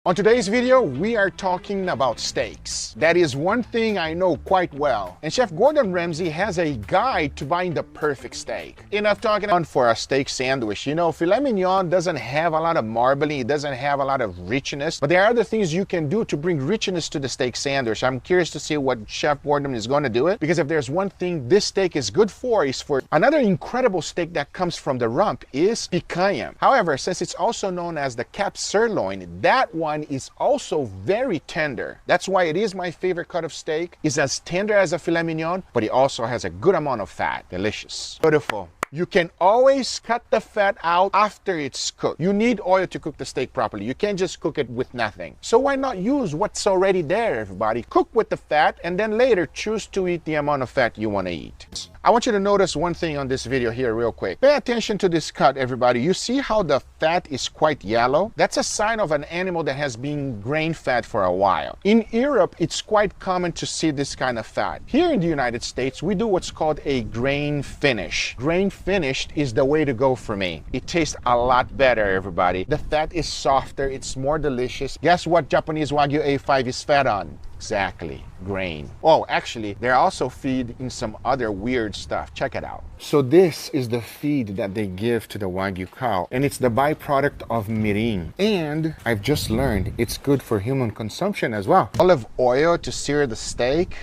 On today's video, we are talking about steaks. That is one thing I know quite well. And Chef Gordon Ramsay has a guide to buying the perfect steak. Enough talking on for a steak sandwich. You know, filet mignon doesn't have a lot of marbling, it doesn't have a lot of richness, but there are other things you can do to bring richness to the steak sandwich. I'm curious to see what Chef Gordon is going to do it, because if there's one thing this steak is good for, is for another incredible steak that comes from the rump is picanha. However, since it's also known as the cap sirloin, that one is also very tender. That's why it is my favorite cut of steak. It's as tender as a filet mignon, but it also has a good amount of fat. Delicious. Beautiful. You can always cut the fat out after it's cooked. You need oil to cook the steak properly. You can't just cook it with nothing. So why not use what's already there, everybody? Cook with the fat and then later choose to eat the amount of fat you want to eat. I want you to notice one thing on this video here real quick. Pay attention to this cut, everybody. You see how the fat is quite yellow? That's a sign of an animal that has been grain fed for a while. In Europe, it's quite common to see this kind of fat. Here in the United States, we do what's called a grain finish. Grain finished is the way to go for me. It tastes a lot better, everybody. The fat is softer, it's more delicious. Guess what Japanese Wagyu A5 is fed on? Exactly, grain. Oh, actually, they're also feed in some other weird stuff. Check it out. So this is the feed that they give to the Wagyu cow, and it's the byproduct of mirin. And I've just learned it's good for human consumption as well. Olive oil to sear the steak.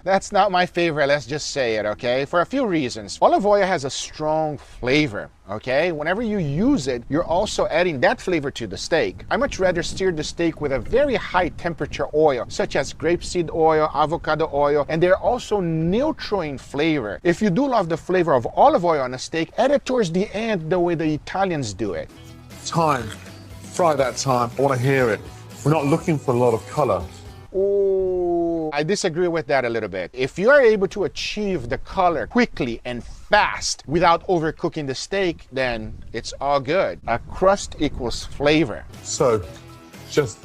That's not my favorite, let's just say it, okay? For a few reasons. Olive oil has a strong flavor, okay? Whenever you use it, you're also adding that flavor to the steak. I much rather sear the steak with a very high temperature oil, such as grapeseed oil, avocado oil, and they're also neutral in flavor. If you do love the flavor of olive oil on a steak, add it towards the end the way the Italians do it. Thyme. Fry that thyme. I want to hear it. We're not looking for a lot of color. Oh, I disagree with that a little bit. If you are able to achieve the color quickly and fast without overcooking the steak, then it's all good. A crust equals flavor. So, just...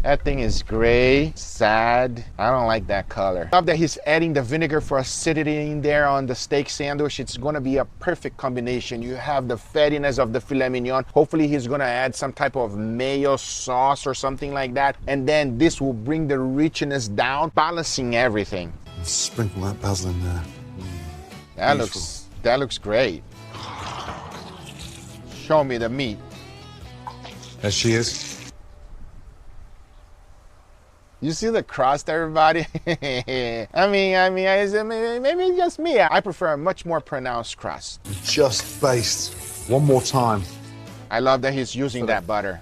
That thing is gray, sad. I don't like that color. I love that he's adding the vinegar for acidity in there on the steak sandwich. It's gonna be a perfect combination. You have the fattiness of the filet mignon. Hopefully he's gonna add some type of mayo sauce or something like that. And then this will bring the richness down, balancing everything. Sprinkle that basil in there. That looks great. Show me the meat. There she is. You see the crust, everybody? I mean, maybe just me. I prefer a much more pronounced crust. Just based. One more time. I love that he's using that butter.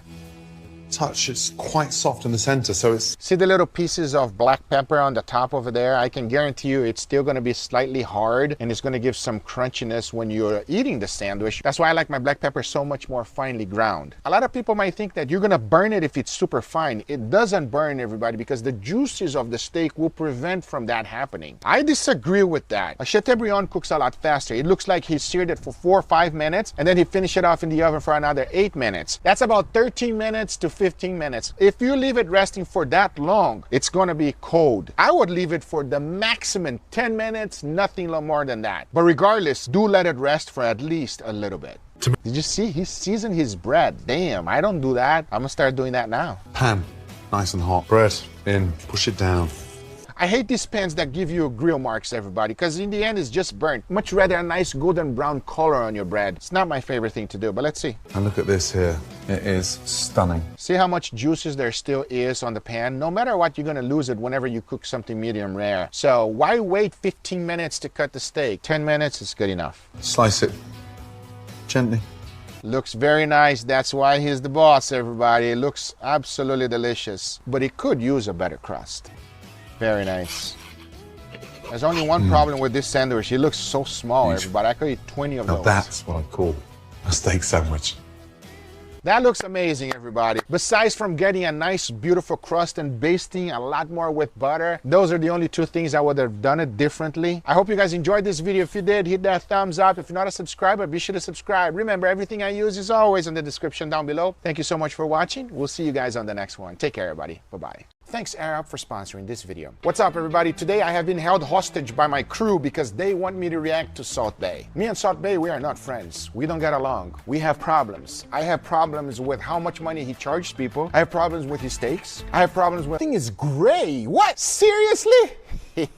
Touch, it's quite soft in the center, so it's... See the little pieces of black pepper on the top over there? I can guarantee you it's still gonna be slightly hard and it's gonna give some crunchiness when you're eating the sandwich. That's why I like my black pepper so much more finely ground. A lot of people might think that you're gonna burn it if it's super fine. It doesn't burn, everybody, because the juices of the steak will prevent from that happening. I disagree with that. A Chateaubriand cooks a lot faster. It looks like he seared it for 4 or 5 minutes and then he finished it off in the oven for another 8 minutes. That's about 13 minutes to 15 minutes. If you leave it resting for that long, it's going to be cold. I would leave it for the maximum 10 minutes, nothing more than that. But regardless, do let it rest for at least a little bit. Did you see? He seasoned his bread. Damn, I don't do that. I'm going to start doing that now. Pan, nice and hot. Bread in, push it down. I hate these pans that give you grill marks, everybody, because in the end it's just burnt. Much rather a nice golden brown color on your bread. It's not my favorite thing to do, but let's see. And look at this here. It is stunning. See how much juices there still is on the pan? No matter what, you're gonna lose it whenever you cook something medium rare. So why wait 15 minutes to cut the steak? 10 minutes is good enough. Slice it gently. Looks very nice. That's why he's the boss, everybody. It looks absolutely delicious, but it could use a better crust. Very nice. There's only one problem with this sandwich. It looks so small, everybody. I could eat 20 of those. Now that's what I call a steak sandwich. That looks amazing, everybody. Besides from getting a nice, beautiful crust and basting a lot more with butter, those are the only 2 things I would have done it differently. I hope you guys enjoyed this video. If you did, hit that thumbs up. If you're not a subscriber, be sure to subscribe. Remember, everything I use is always in the description down below. Thank you so much for watching. We'll see you guys on the next one. Take care, everybody. Bye-bye. thanks Arab for sponsoring this video. What's up everybody? Today I have been held hostage by my crew because they want me to react to Salt Bae. Me and Salt Bae, we are not friends. We don't get along. We have problems. I have problems with how much money he charges people. I have problems with his steaks. I have problems with... Thing is gray. What? Seriously? Charge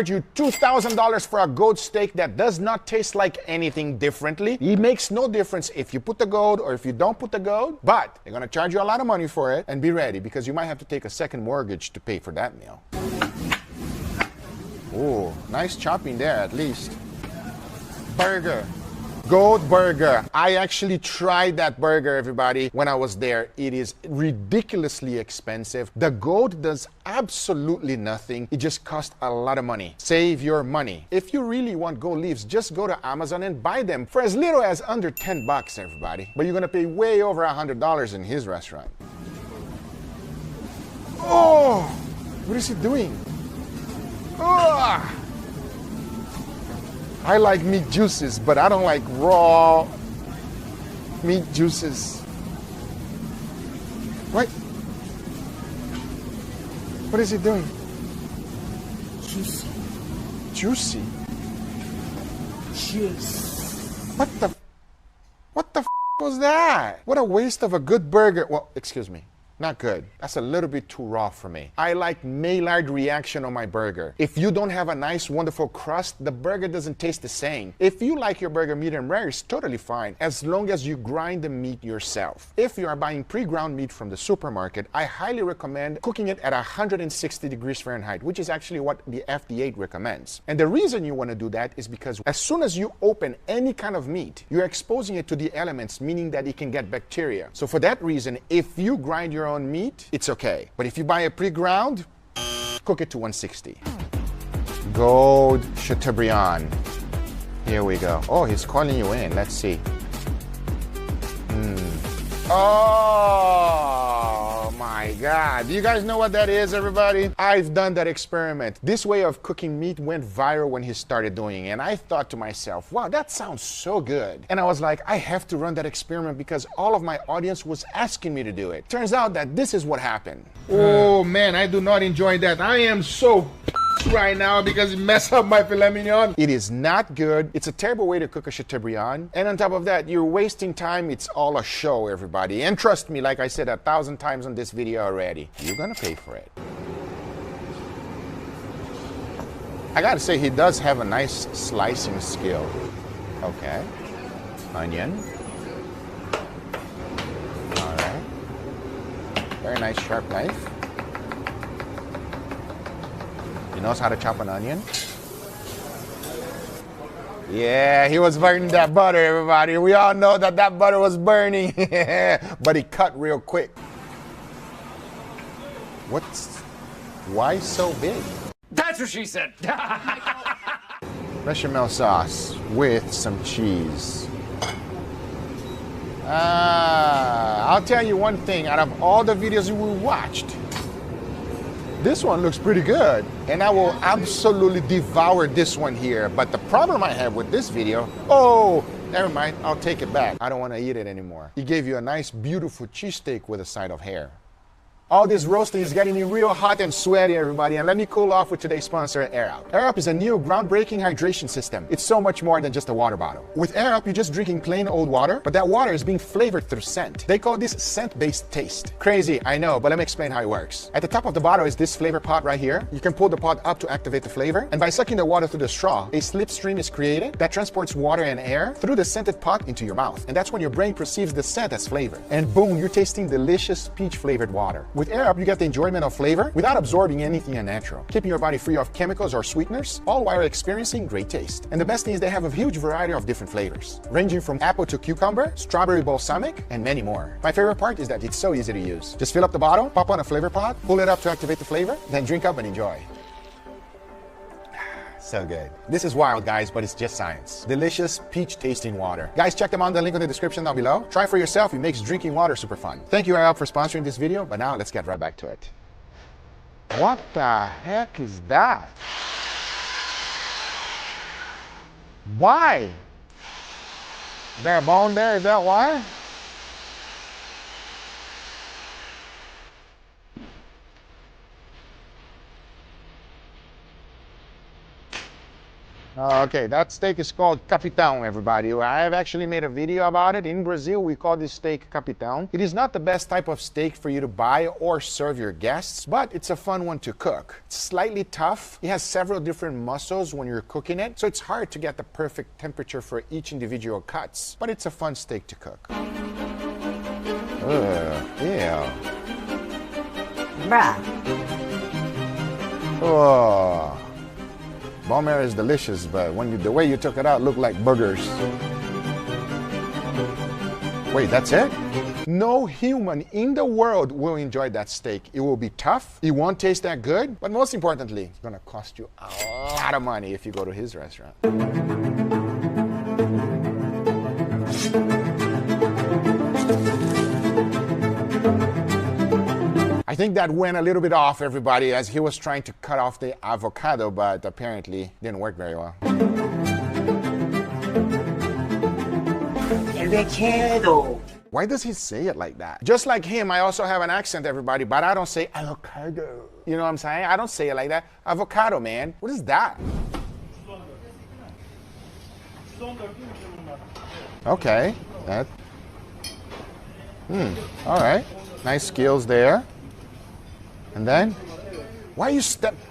you $2,000 for a goat steak that does not taste like anything differently. It makes no difference if you put the goat or if you don't put the goat, but they're gonna charge you a lot of money for it, and be ready because you might have to take a second mortgage to pay for that meal. Oh, nice chopping there at least. Burger. Goat burger. I actually tried that burger, everybody, when I was there. It is ridiculously expensive. The goat does absolutely nothing. It just costs a lot of money. Save your money. If you really want goat leaves, just go to Amazon and buy them for as little as under 10 bucks, everybody. But you're gonna pay way over $100 in his restaurant. Oh, what is he doing? Oh. I like meat juices, but I don't like raw meat juices. What? What is he doing? Juicy. Juicy? Juice. What the was that? What a waste of a good burger. Well, excuse me. Not good. That's a little bit too raw for me. I like Maillard reaction on my burger. If you don't have a nice, wonderful crust, the burger doesn't taste the same. If you like your burger medium rare, it's totally fine, as long as you grind the meat yourself. If you are buying pre-ground meat from the supermarket, I highly recommend cooking it at 160 degrees Fahrenheit, which is actually what the FDA recommends. And the reason you want to do that is because as soon as you open any kind of meat, you're exposing it to the elements, meaning that it can get bacteria. So for that reason, if you grind your own meat, it's okay. But if you buy a pre-ground, cook it to 160. Goat Chateaubriand. Here we go. Oh, he's calling you in. Let's see. Oh my God. Do you guys know what that is, everybody? I've done that experiment. This way of cooking meat went viral when he started doing it. And I thought to myself, wow, that sounds so good. And I was like, I have to run that experiment because all of my audience was asking me to do it. Turns out that this is what happened. Oh man, I do not enjoy that. I am so right now because it messed up my filet mignon. It is not good. It's a terrible way to cook a Chateaubriand. And on top of that, you're wasting time. It's all a show, everybody. And trust me, like I said 1,000 times on this video already, you're gonna pay for it. I gotta say, he does have a nice slicing skill. Okay. Onion. All right. Very nice sharp knife. He knows how to chop an onion. Yeah, he was burning that butter, everybody. We all know that that butter was burning. But he cut real quick. Why so big? That's what she said. Bechamel sauce with some cheese. I'll tell you one thing, out of all the videos we watched, this one looks pretty good, and I will absolutely devour this one here. But the problem I have with this video, oh, never mind, I'll take it back. I don't want to eat it anymore. He gave you a nice, beautiful cheesesteak with a side of hair. All this roasting is getting me real hot and sweaty, everybody, and let me cool off with today's sponsor, Air Up. Air Up is a new groundbreaking hydration system. It's so much more than just a water bottle. With Air Up, you're just drinking plain old water, but that water is being flavored through scent. They call this scent-based taste. Crazy, I know, but let me explain how it works. At the top of the bottle is this flavor pod right here. You can pull the pod up to activate the flavor, and by sucking the water through the straw, a slipstream is created that transports water and air through the scented pod into your mouth. And that's when your brain perceives the scent as flavor. And boom, you're tasting delicious peach-flavored water. With Air Up, you get the enjoyment of flavor without absorbing anything unnatural, keeping your body free of chemicals or sweeteners, all while experiencing great taste. And the best thing is they have a huge variety of different flavors, ranging from apple to cucumber, strawberry balsamic, and many more. My favorite part is that it's so easy to use. Just fill up the bottle, pop on a flavor pod, pull it up to activate the flavor, then drink up and enjoy. So good. This is wild, guys, but it's just science. Delicious peach tasting water. Guys, check them out, the link in the description down below. Try for yourself. It makes drinking water super fun. Thank you, Arab, for sponsoring this video, but now let's get right back to it. What the heck is that? Why? Is there a bone there? Is that why? Okay, that steak is called capitão, everybody. I have actually made a video about it. In Brazil, we call this steak capitão. It is not the best type of steak for you to buy or serve your guests, but it's a fun one to cook. It's slightly tough. It has several different muscles when you're cooking it, so it's hard to get the perfect temperature for each individual cuts, but it's a fun steak to cook. Yeah. Bruh. Oh. Bone marrow is delicious, but the way you took it out looked like burgers. Wait, that's it? No human in the world will enjoy that steak. It will be tough, it won't taste that good, but most importantly, it's gonna cost you a lot of money if you go to his restaurant. I think that went a little bit off, everybody, as he was trying to cut off the avocado, but apparently didn't work very well. Avocado. Why does he say it like that? Just like him, I also have an accent, everybody, but I don't say avocado. You know what I'm saying? I don't say it like that. Avocado, man. What is that? Okay. All right. Nice skills there. And then, why you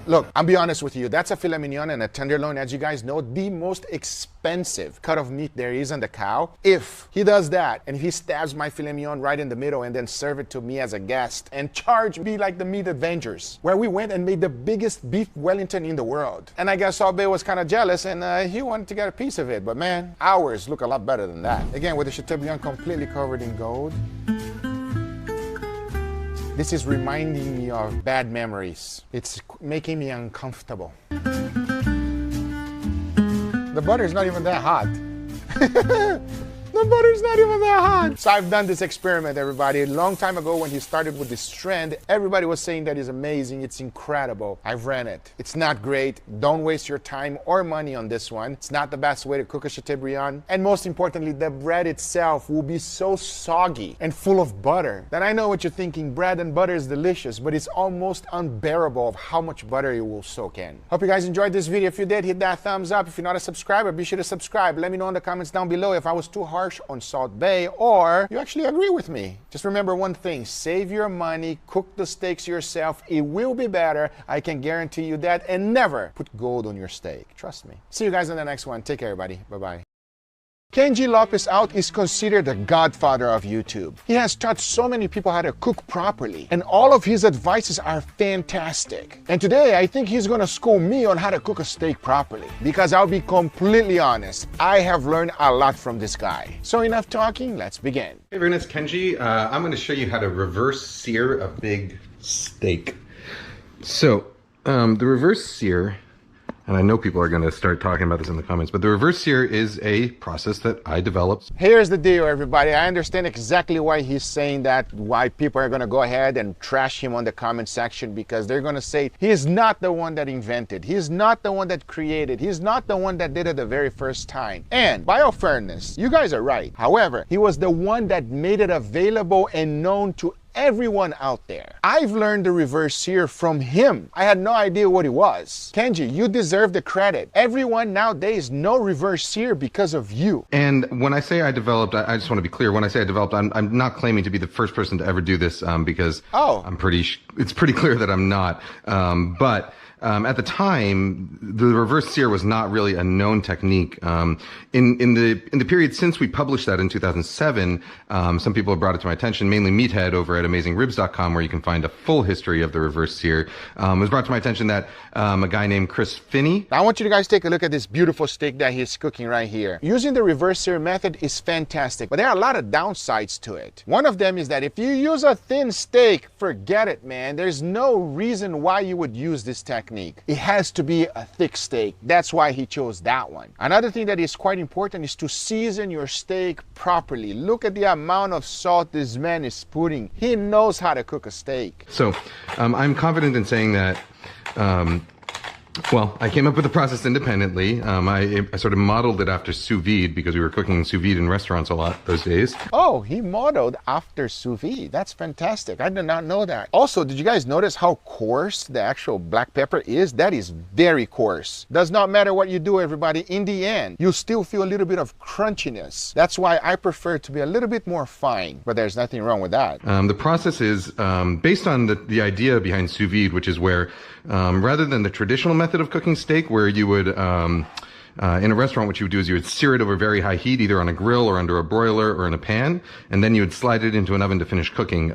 look, I'll be honest with you, that's a filet mignon and a tenderloin, as you guys know, the most expensive cut of meat there is on the cow. If he does that, and if he stabs my filet mignon right in the middle and then serve it to me as a guest and charge me like the Meat Avengers, where we went and made the biggest beef Wellington in the world. And I guess Abe was kind of jealous and he wanted to get a piece of it, but man, ours look a lot better than that. Again, with the Chateaubriand completely covered in gold. This is reminding me of bad memories. It's making me uncomfortable. The butter is not even that hot. The butter's not even that hot. So I've done this experiment, everybody. A long time ago when he started with this trend, everybody was saying that is amazing, it's incredible. I've ran it. It's not great. Don't waste your time or money on this one. It's not the best way to cook a Chateaubriand. And most importantly, the bread itself will be so soggy and full of butter that I know what you're thinking, bread and butter is delicious, but it's almost unbearable of how much butter it will soak in. Hope you guys enjoyed this video. If you did, hit that thumbs up. If you're not a subscriber, be sure to subscribe. Let me know in the comments down below if I was too harsh on Salt Bae or you actually agree with me. Just remember one thing, save your money, cook the steaks yourself. It will be better. I can guarantee you that, and never put gold on your steak. Trust me. See you guys in the next one. Take care, everybody. Bye-bye. Kenji Lopez is considered the godfather of YouTube. He has taught so many people how to cook properly, and all of his advices are fantastic. And today, I think he's gonna school me on how to cook a steak properly, because I'll be completely honest, I have learned a lot from this guy. So enough talking, let's begin. Hey everyone, it's Kenji. I'm gonna show you how to reverse sear a big steak. So, the reverse sear, and I know people are going to start talking about this in the comments, but the reverse sear is a process that I developed. Here's the deal, everybody. I understand exactly why he's saying that, why people are going to go ahead and trash him on the comment section, because they're going to say he's not the one that invented, he's not the one that created, he's not the one that did it the very first time. And by all fairness, you guys are right. However, he was the one that made it available and known to everyone out there. I've learned the reverse sear from him. I had no idea what it was. Kenji, you deserve the credit. Everyone nowadays know reverse sear because of you. And when I say I developed, I just want to be clear. When I say I developed, I'm not claiming to be the first person to ever do this because it's pretty clear that I'm not. But at the time, the reverse sear was not really a known technique. In the period since we published that in 2007, some people have brought it to my attention, mainly Meathead over at AmazingRibs.com, where you can find a full history of the reverse sear. It was brought to my attention that a guy named Chris Finney. Now I want you guys to take a look at this beautiful steak that he's cooking right here. Using the reverse sear method is fantastic, but there are a lot of downsides to it. One of them is that if you use a thin steak, forget it, man. There's no reason why you would use this technique. It has to be a thick steak. That's why he chose that one. Another thing that is quite important is to season your steak properly. Look at the amount of salt this man is putting. He knows how to cook a steak. So I'm confident in saying that Well, I came up with the process independently. I sort of modeled it after sous vide because we were cooking sous vide in restaurants a lot those days. Oh, he modeled after sous vide. That's fantastic. I did not know that. Also, did you guys notice how coarse the actual black pepper is? That is very coarse. Does not matter what you do, everybody. In the end, you still feel a little bit of crunchiness. That's why I prefer to be a little bit more fine, but there's nothing wrong with that. The process is based on the idea behind sous vide, which is where rather than the traditional method of cooking steak, where you would, in a restaurant, what you would do is you would sear it over very high heat, either on a grill or under a broiler or in a pan, and then you would slide it into an oven to finish cooking.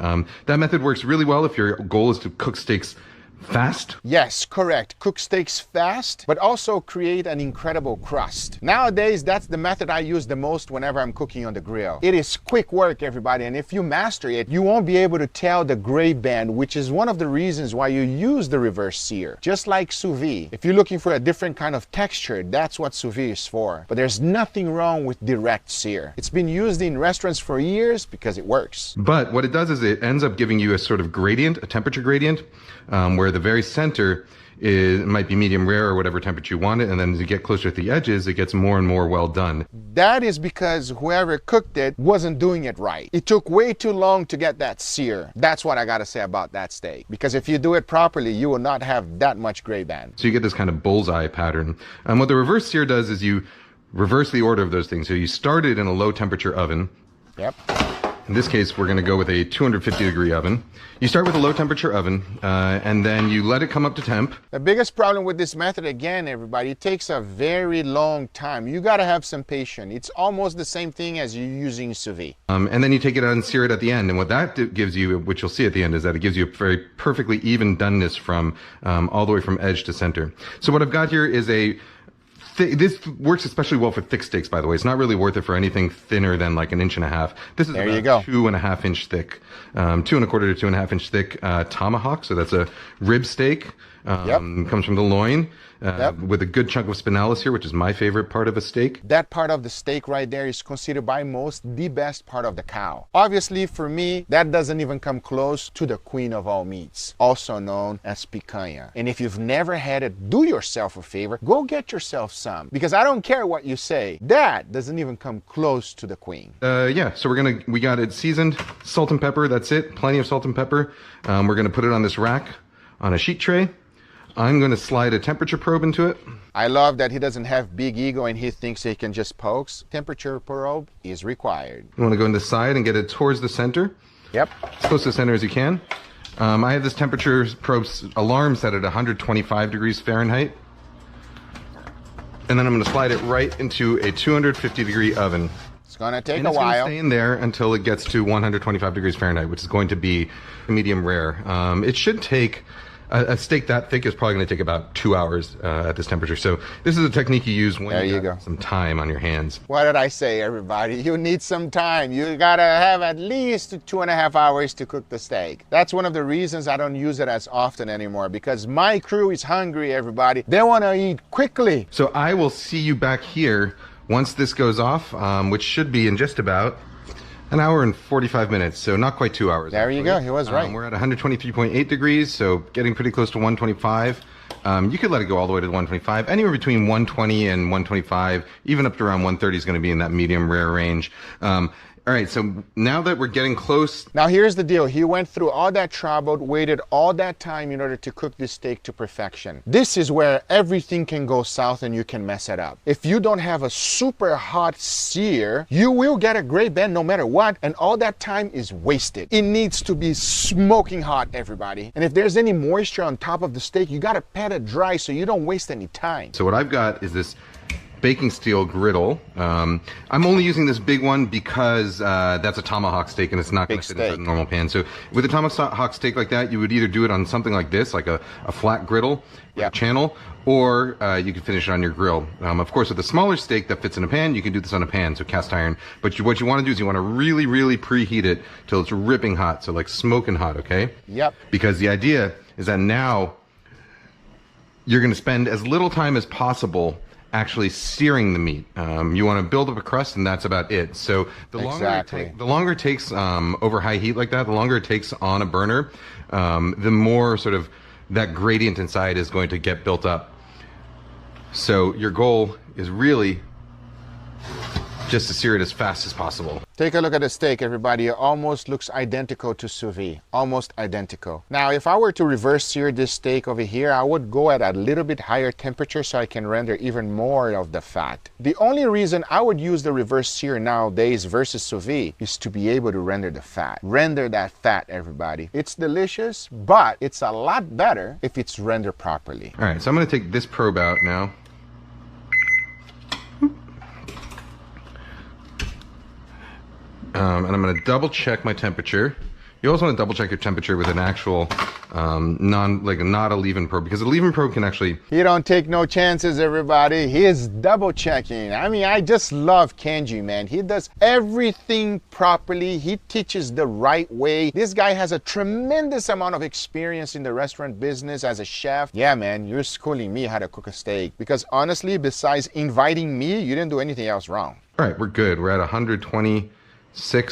That method works really well if your goal is to cook steaks fast. Yes, correct. Cook steaks fast, but also create an incredible crust. Nowadays, that's the method I use the most whenever I'm cooking on the grill. It is quick work, everybody, and if you master it, you won't be able to tell the gray band, which is one of the reasons why you use the reverse sear. Just like sous vide. If you're looking for a different kind of texture, that's what sous vide is for. But there's nothing wrong with direct sear. It's been used in restaurants for years because it works. But what it does is it ends up giving you a sort of gradient, a temperature gradient, where the very center might be medium rare or whatever temperature you want it, and then as you get closer to the edges, it gets more and more well done. That is because whoever cooked it wasn't doing it right. It took way too long to get that sear. That's what I gotta say about that steak. Because if you do it properly, you will not have that much gray band. So you get this kind of bullseye pattern. What the reverse sear does is you reverse the order of those things. So you start it in a low temperature oven. Yep. In this case, we're going to go with a 250 degree oven. You start with a low temperature oven, and then you let it come up to temp. The biggest problem with this method, again, everybody, it takes a very long time. You got to have some patience. It's almost the same thing as you using sous vide. And then you take it out and sear it at the end. And what that gives you, which you'll see at the end, is that it gives you a very perfectly even doneness from all the way from edge to center. So what I've got here is this works especially well for thick steaks, by the way. It's not really worth it for anything thinner than like 1.5 inches. This is there about 2.5 inch thick, 2.25 to 2.5 inch thick tomahawk. So that's a rib steak. Comes from the loin with a good chunk of spinalis here, which is my favorite part of a steak. That part of the steak right there is considered by most the best part of the cow. Obviously, for me, that doesn't even come close to the queen of all meats, also known as picanha. And if you've never had it, do yourself a favor, go get yourself some. Because I don't care what you say, that doesn't even come close to the queen. So we got it seasoned, salt and pepper, that's it, plenty of salt and pepper. We're gonna put it on this rack on a sheet tray. I'm going to slide a temperature probe into it. I love that he doesn't have big ego and he thinks he can just pokes. Temperature probe is required. You want to go in the side and get it towards the center. Yep. As close to the center as you can. I have this temperature probe alarm set at 125 degrees Fahrenheit. And then I'm going to slide it right into a 250 degree oven. It's going to take a while. It's going to stay in there until it gets to 125 degrees Fahrenheit, which is going to be medium rare. It should take... A steak that thick is probably going to take about 2 hours at this temperature. So this is a technique you use when you got some time on your hands. What did I say, everybody? You need some time. You got to have at least 2.5 hours to cook the steak. That's one of the reasons I don't use it as often anymore, because my crew is hungry, everybody. They want to eat quickly. So I will see you back here once this goes off, which should be in just about an hour and 45 minutes, so not quite 2 hours. There you go, he was right. We're at 123.8 degrees, so getting pretty close to 125. You could let it go all the way to 125. Anywhere between 120 and 125, even up to around 130 is going to be in that medium rare range. All right, so now that we're getting close... Now here's the deal. He went through all that trouble, waited all that time in order to cook this steak to perfection. This is where everything can go south and you can mess it up. If you don't have a super hot sear, you will get a gray band no matter what, and all that time is wasted. It needs to be smoking hot, everybody. And if there's any moisture on top of the steak, you gotta pat it dry so you don't waste any time. So what I've got is this baking steel griddle. I'm only using this big one because that's a tomahawk steak and it's not going to fit inside a normal pan. So with a tomahawk steak like that, you would either do it on something like this, like a flat griddle, a channel, or you could finish it on your grill. Of course, with a smaller steak that fits in a pan, you can do this on a pan, so cast iron. But what you want to do is you want to really, really preheat it till it's ripping hot, so like smoking hot, okay? Yep. Because the idea is that now you're going to spend as little time as possible actually searing the meat. You want to build up a crust, and that's about it. So the longer it takes over high heat like that, the longer it takes on a burner, the more sort of that gradient inside is going to get built up. So your goal is really just to sear it as fast as possible. Take a look at the steak, everybody. It almost looks identical to sous vide. Almost identical. Now, if I were to reverse sear this steak over here, I would go at a little bit higher temperature so I can render even more of the fat. The only reason I would use the reverse sear nowadays versus sous vide is to be able to render the fat. Render that fat, everybody. It's delicious, but it's a lot better if it's rendered properly. All right, so I'm gonna take this probe out now. And I'm going to double check my temperature. You also want to double check your temperature with an actual not a leave-in probe, because a leave-in probe can actually... He don't take no chances, everybody. He is double checking. I mean, I just love Kenji, man. He does everything properly. He teaches the right way. This guy has a tremendous amount of experience in the restaurant business as a chef. Yeah, man, you're schooling me how to cook a steak, because honestly, besides inviting me, you didn't do anything else wrong. All right, we're good. We're at 126,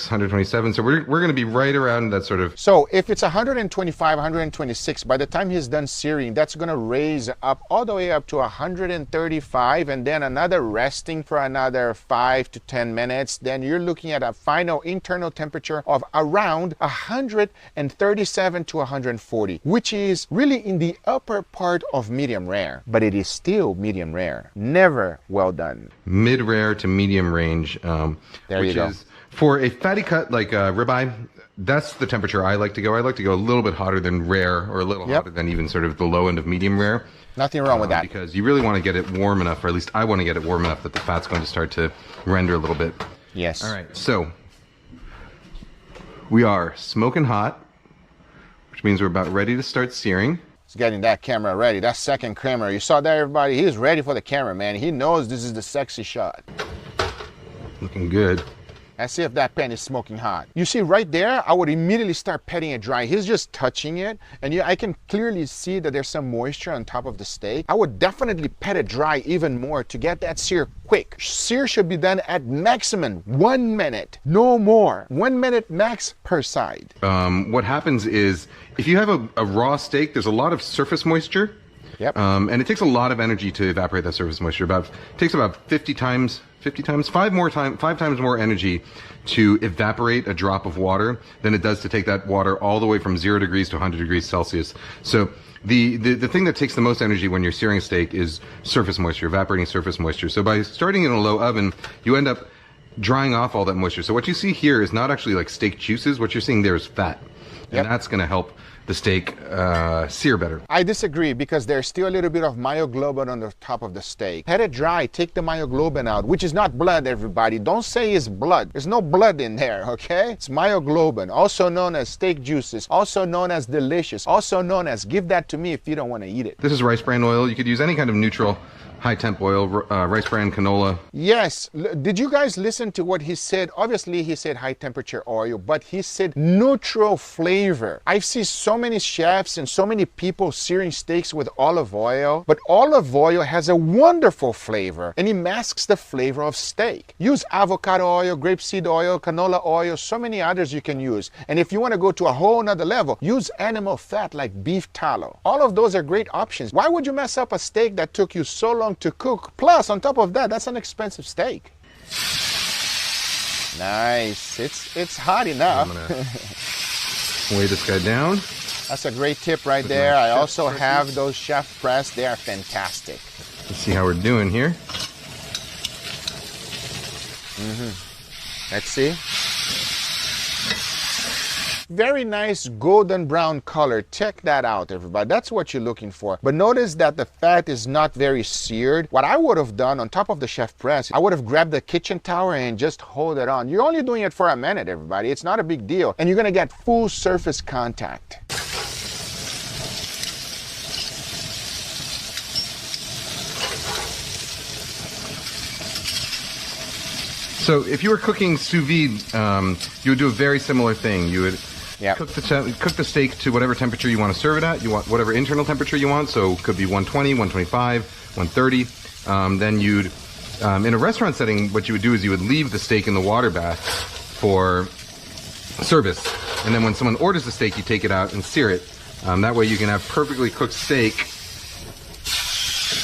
127, so we're going to be right around that sort of... So if it's 125, 126, by the time he's done searing, that's going to raise up all the way up to 135, and then another resting for another 5 to 10 minutes. Then you're looking at a final internal temperature of around 137 to 140, which is really in the upper part of medium rare, but it is still medium rare. Never well done. Mid-rare to medium range, there you go. For a fatty cut like ribeye, that's the temperature I like to go. I like to go a little bit hotter than rare, or a little hotter than even sort of the low end of medium rare. Nothing wrong with that. Because you really want to get it warm enough, or at least I want to get it warm enough that the fat's going to start to render a little bit. Yes. All right, so we are smoking hot, which means we're about ready to start searing. He's getting that camera ready. That second camera. You saw that, everybody? He's ready for the camera, man. He knows this is the sexy shot. Looking good. Let's see if that pan is smoking hot. You see right there, I would immediately start petting it dry. He's just touching it, and I can clearly see that there's some moisture on top of the steak. I would definitely pet it dry even more to get that sear quick. Sear should be done at maximum 1 minute, no more. 1 minute max per side. What happens is, if you have a raw steak, there's a lot of surface moisture. Yep. And it takes a lot of energy to evaporate that surface moisture. It takes about 5 times more energy to evaporate a drop of water than it does to take that water all the way from 0 degrees to 100 degrees Celsius. So the thing that takes the most energy when you're searing a steak is surface moisture, evaporating surface moisture. So by starting in a low oven, you end up drying off all that moisture. So what you see here is not actually like steak juices. What you're seeing there is fat. And that's going to help the steak sear better. I disagree, because there's still a little bit of myoglobin on the top of the steak. Pet it dry, take the myoglobin out, which is not blood, everybody. Don't say it's blood. There's no blood in there, okay? It's myoglobin, also known as steak juices, also known as delicious, also known as give that to me if you don't want to eat it. This is rice bran oil. You could use any kind of neutral high temp oil, rice bran, canola. Yes. Did you guys listen to what he said? Obviously, he said high temperature oil, but he said neutral flavor. I've seen so many chefs and so many people searing steaks with olive oil, but olive oil has a wonderful flavor, and it masks the flavor of steak. Use avocado oil, grapeseed oil, canola oil, so many others you can use. And if you want to go to a whole nother level, use animal fat like beef tallow. All of those are great options. Why would you mess up a steak that took you so long to cook? Plus, on top of that, that's an expensive steak. Nice. It's hot enough. I'm gonna weigh this guy down. That's a great tip right there. I also have those chef press. They are fantastic. Let's see how we're doing here. Let's see. Very nice golden brown color. Check that out, everybody. That's what you're looking for. But notice that the fat is not very seared. What I would have done on top of the chef press, I would have grabbed the kitchen towel and just hold it on. You're only doing it for a minute, everybody. It's not a big deal. And you're going to get full surface contact. So if you were cooking sous vide, you would do a very similar thing. You would cook the steak to whatever temperature you want to serve it at. You want whatever internal temperature you want, so it could be 120, 125, 130. Then you'd, in a restaurant setting, what you would do is you would leave the steak in the water bath for service. And then when someone orders the steak, you take it out and sear it. That way you can have perfectly cooked steak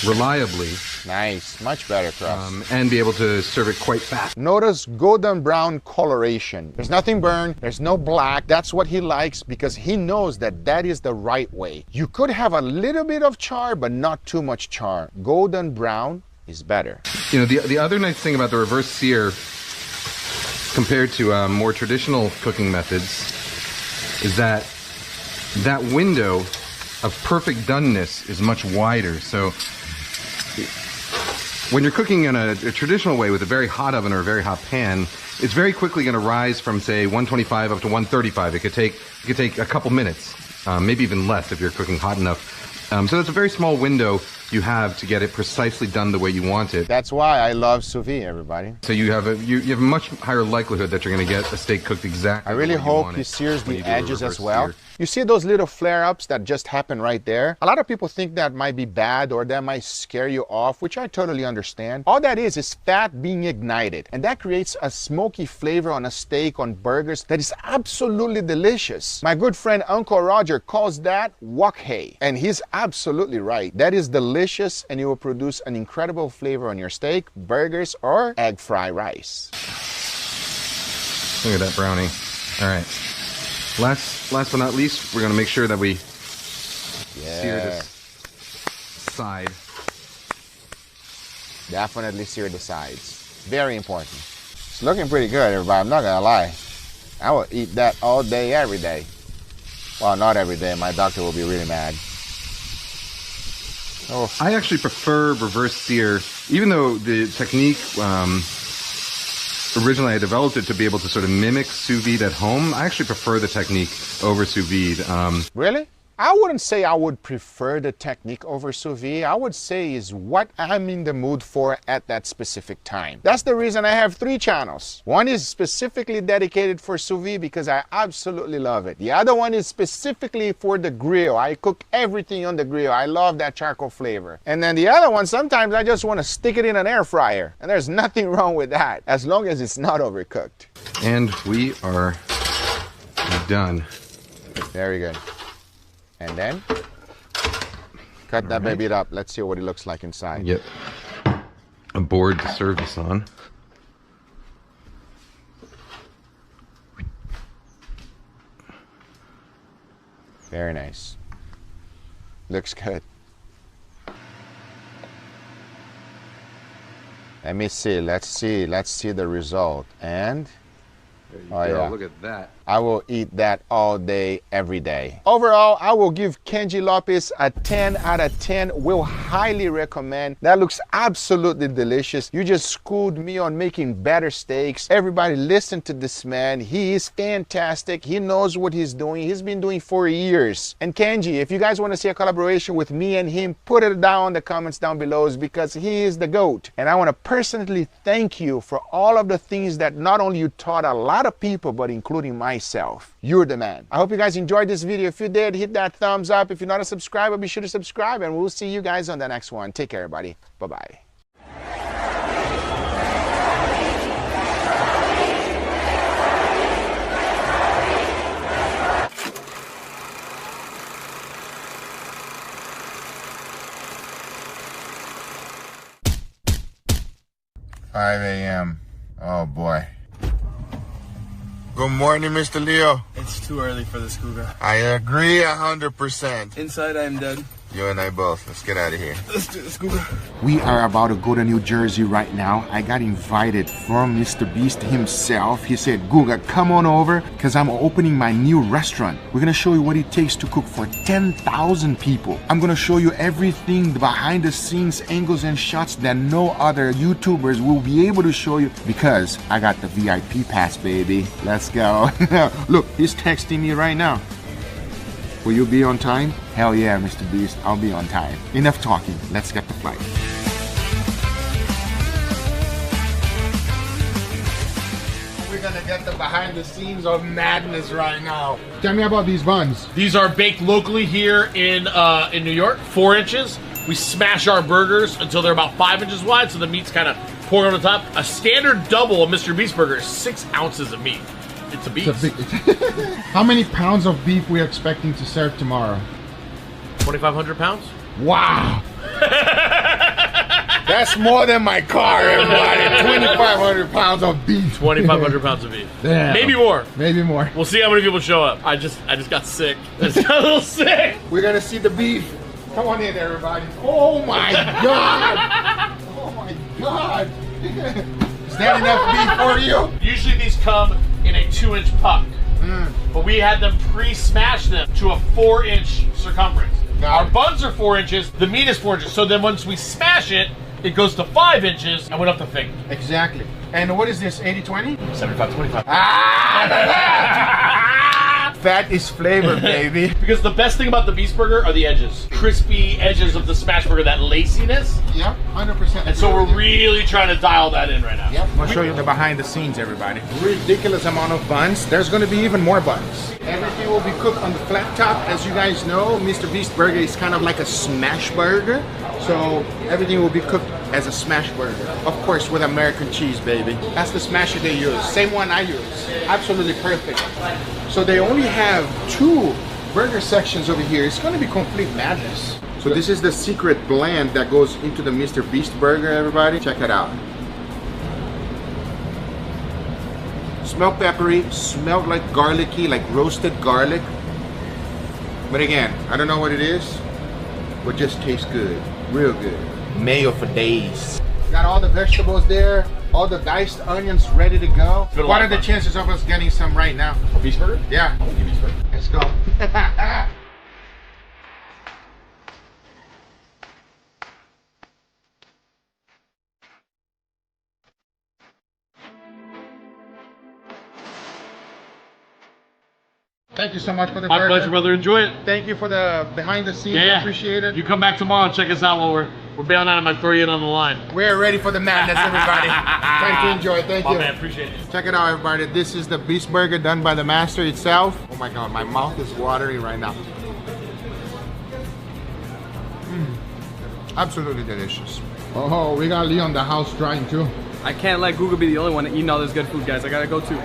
reliably Nice, much better crust. And be able to serve it quite fast. Notice golden brown coloration. There's nothing burned, there's no black. That's what he likes because he knows that that is the right way. You could have a little bit of char, but not too much char. Golden brown is better. You know, the other nice thing about the reverse sear compared to more traditional cooking methods is that that window of perfect doneness is much wider. So when you're cooking in a traditional way with a very hot oven or a very hot pan, it's very quickly going to rise from, say, 125 up to 135. It could take a couple minutes, maybe even less if you're cooking hot enough. So that's a very small window you have to get it precisely done the way you want it. That's why I love sous vide, everybody. So you have a much higher likelihood that you're going to get a steak cooked exactly. I really hope he sears the edges as well. You see those little flare-ups that just happen right there? A lot of people think that might be bad or that might scare you off, which I totally understand. All that is fat being ignited, and that creates a smoky flavor on a steak, on burgers, that is absolutely delicious. My good friend Uncle Roger calls that wok hei, and he's absolutely right. That is delicious, and it will produce an incredible flavor on your steak, burgers, or egg fry rice. Look at that brownie. All right. Last but not least, we're going to make sure that we sear this side. Definitely sear the sides. Very important. It's looking pretty good, everybody. I'm not going to lie. I will eat that all day, every day. Well, not every day. My doctor will be really mad. Oh. I actually prefer reverse sear, even though the technique... originally I developed it to be able to sort of mimic sous vide at home. I actually prefer the technique over sous vide. Really? I wouldn't say I would prefer the technique over sous vide. I would say is what I'm in the mood for at that specific time. That's the reason I have 3 channels. One is specifically dedicated for sous vide because I absolutely love it. The other one is specifically for the grill. I cook everything on the grill. I love that charcoal flavor. And then the other one, sometimes I just want to stick it in an air fryer. And there's nothing wrong with that, as long as it's not overcooked. And we are done. Very good. And then, cut that baby up. Let's see what it looks like inside. Yep. A board to serve this on. Very nice. Looks good. Let me see. Let's see the result. And there you go. Yeah. Look at that. I will eat that all day, every day. Overall, I will give Kenji Lopez a 10 out of 10. Will highly recommend. That looks absolutely delicious. You just schooled me on making better steaks. Everybody listen to this man. He is fantastic. He knows what he's doing. He's been doing for years. And Kenji, if you guys want to see a collaboration with me and him, put it down in the comments down below because he is the GOAT. And I want to personally thank you for all of the things that not only you taught a lot of people, but including myself. You're the man. I hope you guys enjoyed this video. If you did, hit that thumbs up. If you're not a subscriber, be sure to subscribe, and we'll see you guys on the next one. Take care, everybody. Bye-bye. $5 a.m. Oh boy. Good morning, Mr. Leo. It's too early for this, Guga. I agree 100%. Inside, I am dead. You and I both. Let's get out of here. Let's do this, Guga. We are about to go to New Jersey right now. I got invited from MrBeast himself. He said, Guga, come on over because I'm opening my new restaurant. We're going to show you what it takes to cook for 10,000 people. I'm going to show you everything, the behind the scenes angles and shots that no other YouTubers will be able to show you because I got the VIP pass, baby. Let's go. Look, he's texting me right now. Will you be on time? Hell yeah, MrBeast, I'll be on time. Enough talking, let's get the flight. We're gonna get the behind the scenes of madness right now. Tell me about these buns. These are baked locally here in New York, 4 inches. We smash our burgers until they're about 5 inches wide, so the meat's kind of poured on the top. A standard double of MrBeast burger is 6 ounces of meat. It's a beast. How many pounds of beef we are expecting to serve tomorrow? 2,500 pounds? Wow! That's more than my car, everybody. 2,500 pounds of beef. 2,500 pounds of beef. Damn. Maybe more. Maybe more. We'll see how many people show up. I just got sick. I just got a little sick. We're gonna see the beef. Come on in, everybody. Oh my God. Oh my God. Is that enough beef for you? Usually these come in a 2-inch puck. But we had them pre-smash them to a 4-inch circumference. Our buns are 4 inches, the meat is 4 inches. So then once we smash it, it goes to 5 inches and went up to thick. Exactly. And what is this, 80-20? 75-25. Fat is flavor, baby. Because the best thing about the Beast Burger are the edges. Crispy edges of the smash burger, that laciness. Yep, 100%. And so we're really trying to dial that in right now. Yep. I'll show you the behind the scenes, everybody. Ridiculous amount of buns. There's gonna be even more buns. Everything will be cooked on the flat top. As you guys know, MrBeast Burger is kind of like a smash burger. So everything will be cooked as a smash burger. Of course, with American cheese, baby. That's the smasher they use. Same one I use. Absolutely perfect. So they only have 2 burger sections over here. It's gonna be complete madness. So this is the secret blend that goes into the MrBeast Burger, everybody. Check it out. Smell peppery, smell like garlicky, like roasted garlic. But again, I don't know what it is, but just tastes good, real good. Mayo for days. Got all the vegetables there, all the diced onions ready to go. What are the chances of us getting some right now? A Beast Burger? Yeah. I'll give Beast Burger. Let's go. Thank you so much for the burger. My pleasure, brother. Enjoy it. Thank you for the behind the scenes. Yeah. I appreciate it. You come back tomorrow and check us out while we're bailing out. I might throw you in on the line. We're ready for the madness, everybody. Time to enjoy. Thank you. Man, appreciate it. Check it out, everybody. This is the Beast Burger done by the master itself. Oh my God, my mouth is watering right now. Absolutely delicious. Oh, we got Leon the house drying too. I can't let Guga be the only one eating all this good food, guys. I gotta go too.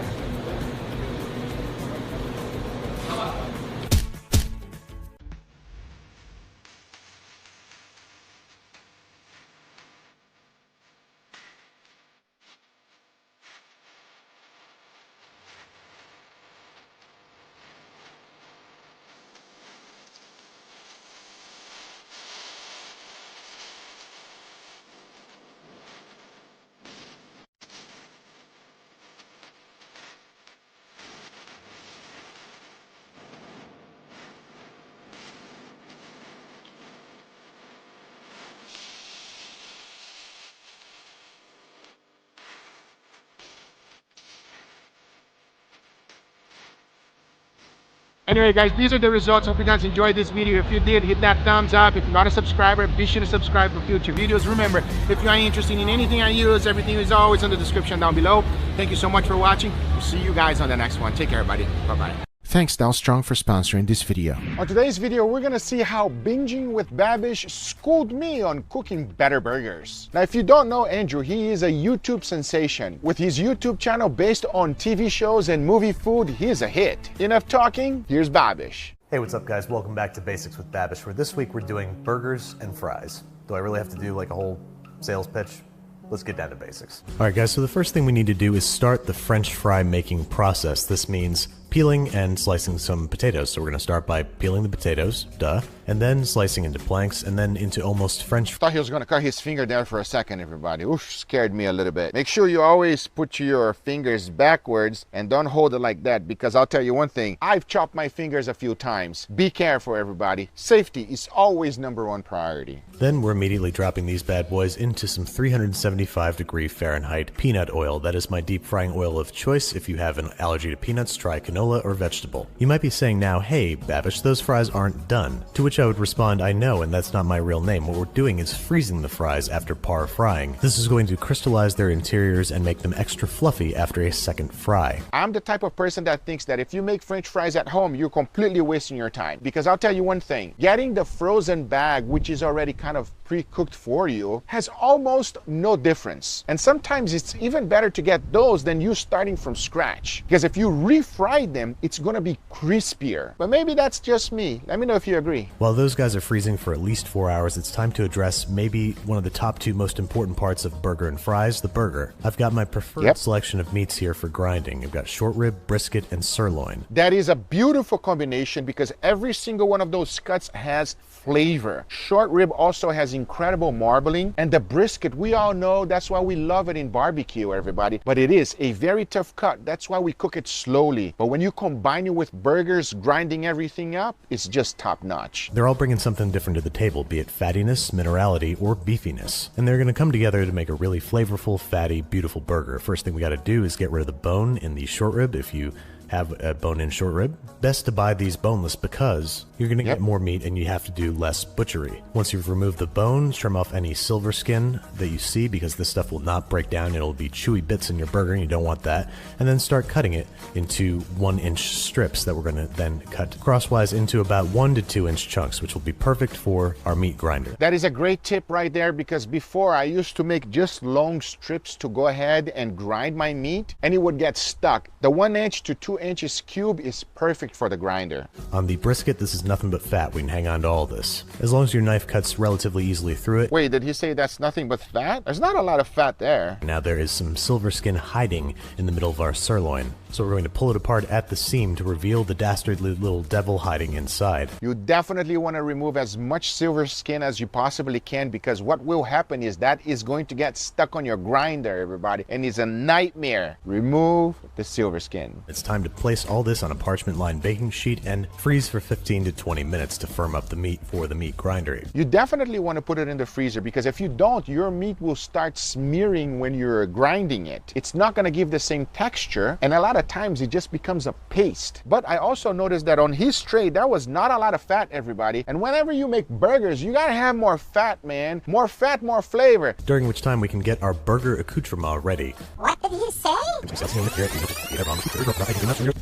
Anyway guys, these are the results. Hope you guys enjoyed this video. If you did, hit that thumbs up. If you're not a subscriber, be sure to subscribe for future videos. Remember, if you are interested in anything I use, everything is always in the description down below. Thank you so much for watching. We'll see you guys on the next one. Take care, everybody. Bye-bye. Thanks Dow Strong for sponsoring this video. On today's video, we're gonna see how binging with Babish schooled me on cooking better burgers. Now, if you don't know Andrew, he is a YouTube sensation. With his YouTube channel based on TV shows and movie food, he is a hit. Enough talking, here's Babish. Hey, what's up guys? Welcome back to Basics with Babish, where this week we're doing burgers and fries. Do I really have to do like a whole sales pitch? Let's get down to basics. Alright guys, so the first thing we need to do is start the French fry making process. This means peeling and slicing some potatoes. So we're going to start by peeling the potatoes, duh, and then slicing into planks, and then into almost French. Thought he was going to cut his finger there for a second, everybody. Oof, scared me a little bit. Make sure you always put your fingers backwards and don't hold it like that, because I'll tell you one thing. I've chopped my fingers a few times. Be careful, everybody. Safety is always #1 priority. Then we're immediately dropping these bad boys into some 375° Fahrenheit peanut oil. That is my deep frying oil of choice. If you have an allergy to peanuts, try canola or vegetable. You might be saying now, hey, Babish, those fries aren't done. To which I would respond, I know, and that's not my real name. What we're doing is freezing the fries after par frying. This is going to crystallize their interiors and make them extra fluffy after a second fry. I'm the type of person that thinks that if you make French fries at home, you're completely wasting your time. Because I'll tell you one thing, getting the frozen bag, which is already kind of pre-cooked for you has almost no difference. And sometimes it's even better to get those than you starting from scratch. Because if you refry them, it's gonna be crispier. But maybe that's just me. Let me know if you agree. While those guys are freezing for at least 4 hours, it's time to address maybe one of the top two most important parts of burger and fries, the burger. I've got my preferred selection of meats here for grinding. I've got short rib, brisket, and sirloin. That is a beautiful combination because every single one of those cuts has flavor. Short rib also has incredible marbling, and the brisket, we all know that's why we love it in barbecue, everybody. But it is a very tough cut. That's why we cook it slowly. But when you combine it with burgers, grinding everything up, it's just top notch. They're all bringing something different to the table, be it fattiness, minerality, or beefiness. And they're going to come together to make a really flavorful, fatty, beautiful burger. First thing we got to do is get rid of the bone in the short rib. If you have a bone-in short rib, best to buy these boneless because you're going to get more meat and you have to do less butchery. Once you've removed the bone, trim off any silver skin that you see because this stuff will not break down. It'll be chewy bits in your burger and you don't want that. And then start cutting it into 1-inch strips that we're going to then cut crosswise into about 1 to 2 inch chunks, which will be perfect for our meat grinder. That is a great tip right there because before I used to make just long strips to go ahead and grind my meat and it would get stuck. The 1 inch to 2 inches cube is perfect for the grinder. On the brisket, this is nothing but fat. We can hang on to all this. As long as your knife cuts relatively easily through it. Wait, did he say that's nothing but fat? There's not a lot of fat there. Now there is some silver skin hiding in the middle of our sirloin. So we're going to pull it apart at the seam to reveal the dastardly little devil hiding inside. You definitely want to remove as much silver skin as you possibly can because what will happen is that is going to get stuck on your grinder, everybody, and it's a nightmare. Remove the silver skin. It's time to place all this on a parchment-lined baking sheet and freeze for 15 to 20 minutes to firm up the meat for the meat grinder. You definitely want to put it in the freezer because if you don't, your meat will start smearing when you're grinding it. It's not going to give the same texture, and a lot of times it just becomes a paste. But I also noticed that on his tray, there was not a lot of fat, everybody. And whenever you make burgers, you got to have more fat, man. More fat, more flavor. During which time we can get our burger accoutrement ready. What did he say?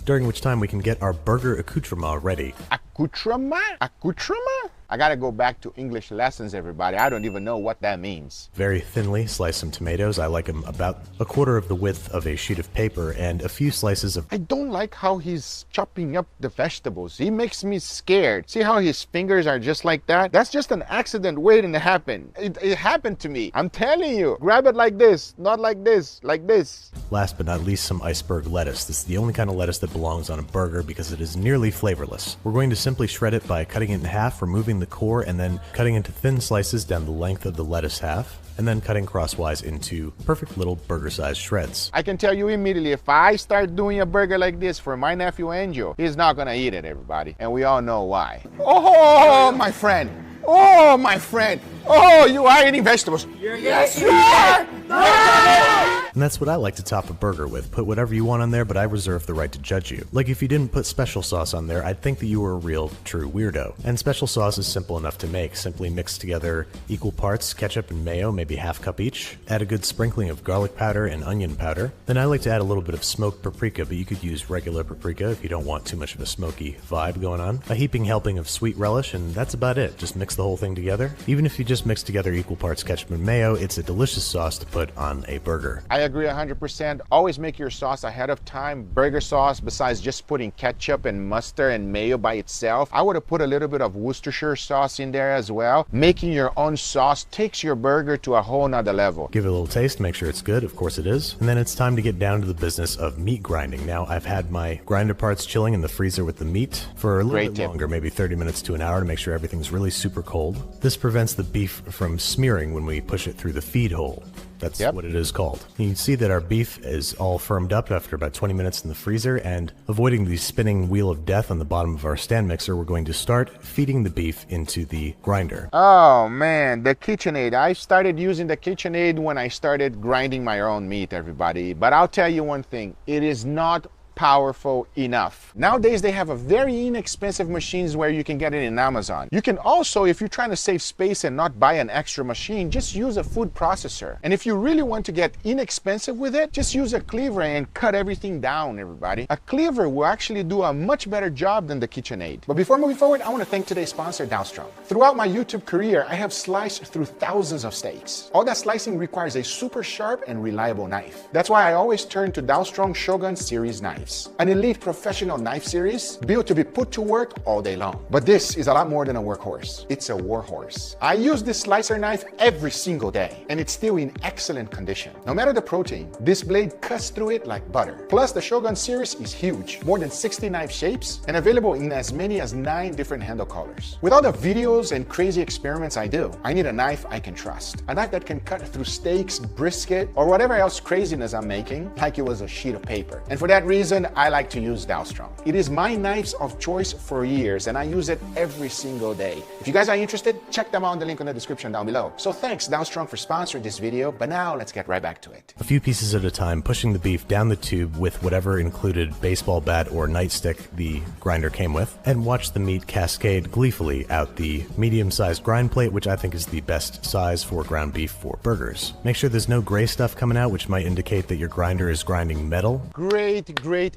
During which time we can get our burger accoutrement ready. Accoutrement? Accoutrement? I gotta go back to English lessons, everybody. I don't even know what that means. Very thinly slice some tomatoes. I like them about a quarter of the width of a sheet of paper and a few slices of... I don't like how he's chopping up the vegetables. He makes me scared. See how his fingers are just like that? That's just an accident waiting to happen. It happened to me. I'm telling you. Grab it like this, not like this, like this. Last but not least, some iceberg lettuce. This is the only kind of lettuce that belongs on a burger because it is nearly flavorless. We're going to simply shred it by cutting it in half, removing the core, and then cutting into thin slices down the length of the lettuce half, and then cutting crosswise into perfect little burger-sized shreds. I can tell you immediately, if I start doing a burger like this for my nephew Angel, he's not gonna eat it, everybody. And we all know why. Oh, my friend. Oh, my friend. Oh, you are eating vegetables. Yes, you are. And that's what I like to top a burger with. Put whatever you want on there, but I reserve the right to judge you. Like if you didn't put special sauce on there, I'd think that you were a real, true weirdo. And special sauce is simple enough to make. Simply mix together equal parts ketchup and mayo, maybe half cup each. Add a good sprinkling of garlic powder and onion powder. Then I like to add a little bit of smoked paprika, but you could use regular paprika if you don't want too much of a smoky vibe going on. A heaping helping of sweet relish, and that's about it. Just mix the whole thing together. Even if you just mix together equal parts ketchup and mayo, it's a delicious sauce to put on a burger. I agree 100%. Always make your sauce ahead of time. Burger sauce, besides just putting ketchup and mustard and mayo by itself, I would have put a little bit of Worcestershire sauce in there as well. Making your own sauce takes your burger to a whole nother level. Give it a little taste, make sure it's good, of course it is. And then it's time to get down to the business of meat grinding. Now, I've had my grinder parts chilling in the freezer with the meat for a little bit longer, maybe 30 minutes to an hour to make sure everything's really super cold. This prevents the beef from smearing when we push it through the feed hole. That's what it is called. You can see that our beef is all firmed up after about 20 minutes in the freezer, and avoiding the spinning wheel of death on the bottom of our stand mixer, we're going to start feeding the beef into the grinder. Oh man, the KitchenAid. I started using the KitchenAid when I started grinding my own meat, everybody. But I'll tell you one thing, it is not powerful enough. Nowadays, they have a very inexpensive machines where you can get it in Amazon. You can also, if you're trying to save space and not buy an extra machine, just use a food processor. And if you really want to get inexpensive with it, just use a cleaver and cut everything down, everybody. A cleaver will actually do a much better job than the KitchenAid. But before moving forward, I want to thank today's sponsor, Strong. Throughout my YouTube career, I have sliced through thousands of steaks. All that slicing requires a super sharp and reliable knife. That's why I always turn to Strong Shogun Series knives, an elite professional knife series built to be put to work all day long. But this is a lot more than a workhorse. It's a warhorse. I use this slicer knife every single day, and it's still in excellent condition. No matter the protein, this blade cuts through it like butter. Plus, the Shogun series is huge, more than 60 knife shapes, and available in as many as 9 different handle colors. With all the videos and crazy experiments I do, I need a knife I can trust. A knife that can cut through steaks, brisket, or whatever else craziness I'm making, like it was a sheet of paper. And for that reason, I like to use Strong. It is my knives of choice for years, and I use it every single day. If you guys are interested, check them out in the link in the description down below. So thanks Strong for sponsoring this video, but now let's get right back to it. A few pieces at a time, pushing the beef down the tube with whatever included baseball bat or nightstick the grinder came with, and watch the meat cascade gleefully out the medium-sized grind plate, which I think is the best size for ground beef for burgers. Make sure there's no gray stuff coming out, which might indicate that your grinder is grinding metal. Great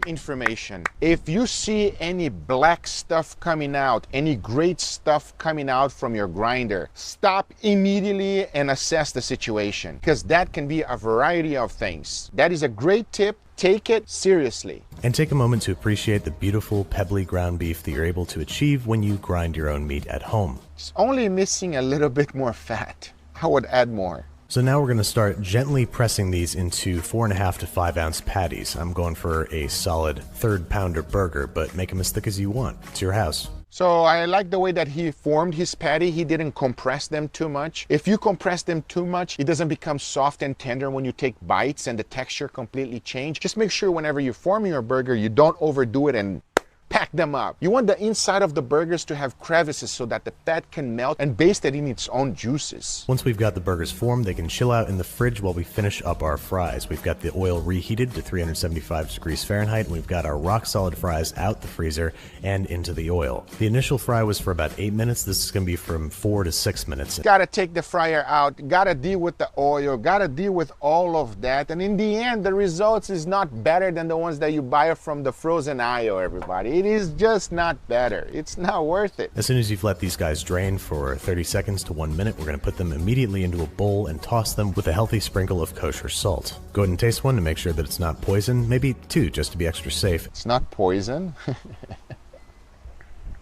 information. If you see any black stuff coming out, any great stuff coming out from your grinder, stop immediately and assess the situation, because that can be a variety of things. That is a great tip. Take it seriously. And take a moment to appreciate the beautiful pebbly ground beef that you're able to achieve when you grind your own meat at home. It's only missing a little bit more fat. I would add more. So now we're going to start gently pressing these into 4.5 to 5 ounce patties. I'm going for a solid 3rd pounder burger, but make them as thick as you want. It's your house. So I like the way that he formed his patty. He didn't compress them too much. If you compress them too much, it doesn't become soft and tender when you take bites and the texture completely change. Just make sure whenever you're forming your burger, you don't overdo it and pack them up. You want the inside of the burgers to have crevices so that the fat can melt and baste it in its own juices. Once we've got the burgers formed, they can chill out in the fridge while we finish up our fries. We've got the oil reheated to 375 degrees Fahrenheit, and we've got our rock solid fries out the freezer and into the oil. The initial fry was for about 8 minutes. This is going to be from 4 to 6 minutes. Gotta take the fryer out, gotta deal with the oil, gotta deal with all of that, and in the end, the results is not better than the ones that you buy from the frozen aisle, everybody. It is just not better. It's not worth it. As soon as you've let these guys drain for 30 seconds to 1 minute, we're going to put them immediately into a bowl and toss them with a healthy sprinkle of kosher salt. Go ahead and taste one to make sure that it's not poison. Maybe 2 just to be extra safe. It's not poison.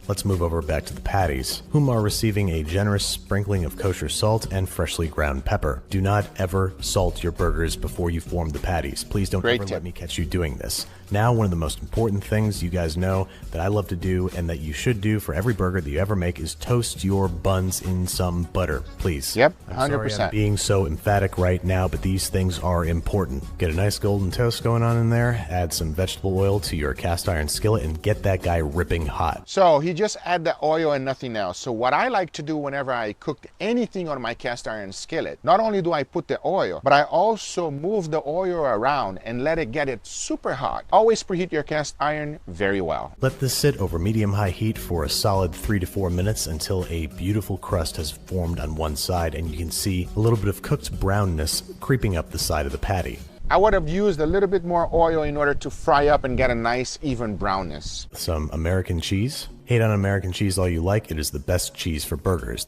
Let's move over back to the patties, whom are receiving a generous sprinkling of kosher salt and freshly ground pepper. Do not ever salt your burgers before you form the patties. Please don't ever let me catch you doing this. Now, one of the most important things you guys know that I love to do and that you should do for every burger that you ever make is toast your buns in some butter, please. Yep, 100%. I'm sorry I'm being so emphatic right now, but these things are important. Get a nice golden toast going on in there, add some vegetable oil to your cast iron skillet, and get that guy ripping hot. So he just add the oil and nothing else. So what I like to do whenever I cook anything on my cast iron skillet, not only do I put the oil, but I also move the oil around and let it get it super hot. Always preheat your cast iron very well. Let this sit over medium-high heat for a solid 3 to 4 minutes until a beautiful crust has formed on one side and you can see a little bit of cooked brownness creeping up the side of the patty. I would have used a little bit more oil in order to fry up and get a nice even brownness. Some American cheese. Hate on American cheese all you like, it is the best cheese for burgers.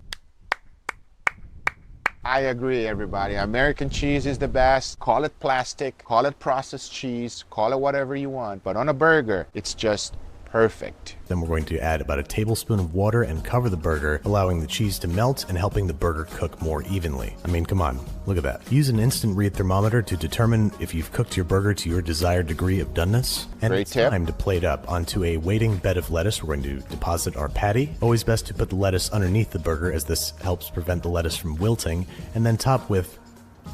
I agree, everybody. American cheese is the best. Call it plastic, call it processed cheese, call it whatever you want. But on a burger, it's just perfect. Then we're going to add about a tablespoon of water and cover the burger, allowing the cheese to melt and helping the burger cook more evenly. I mean, come on, look at that. Use an instant read thermometer to determine if you've cooked your burger to your desired degree of doneness. And Great it's tip. Time to plate up. Onto a waiting bed of lettuce, we're going to deposit our patty. Always best to put the lettuce underneath the burger, as this helps prevent the lettuce from wilting, and then top with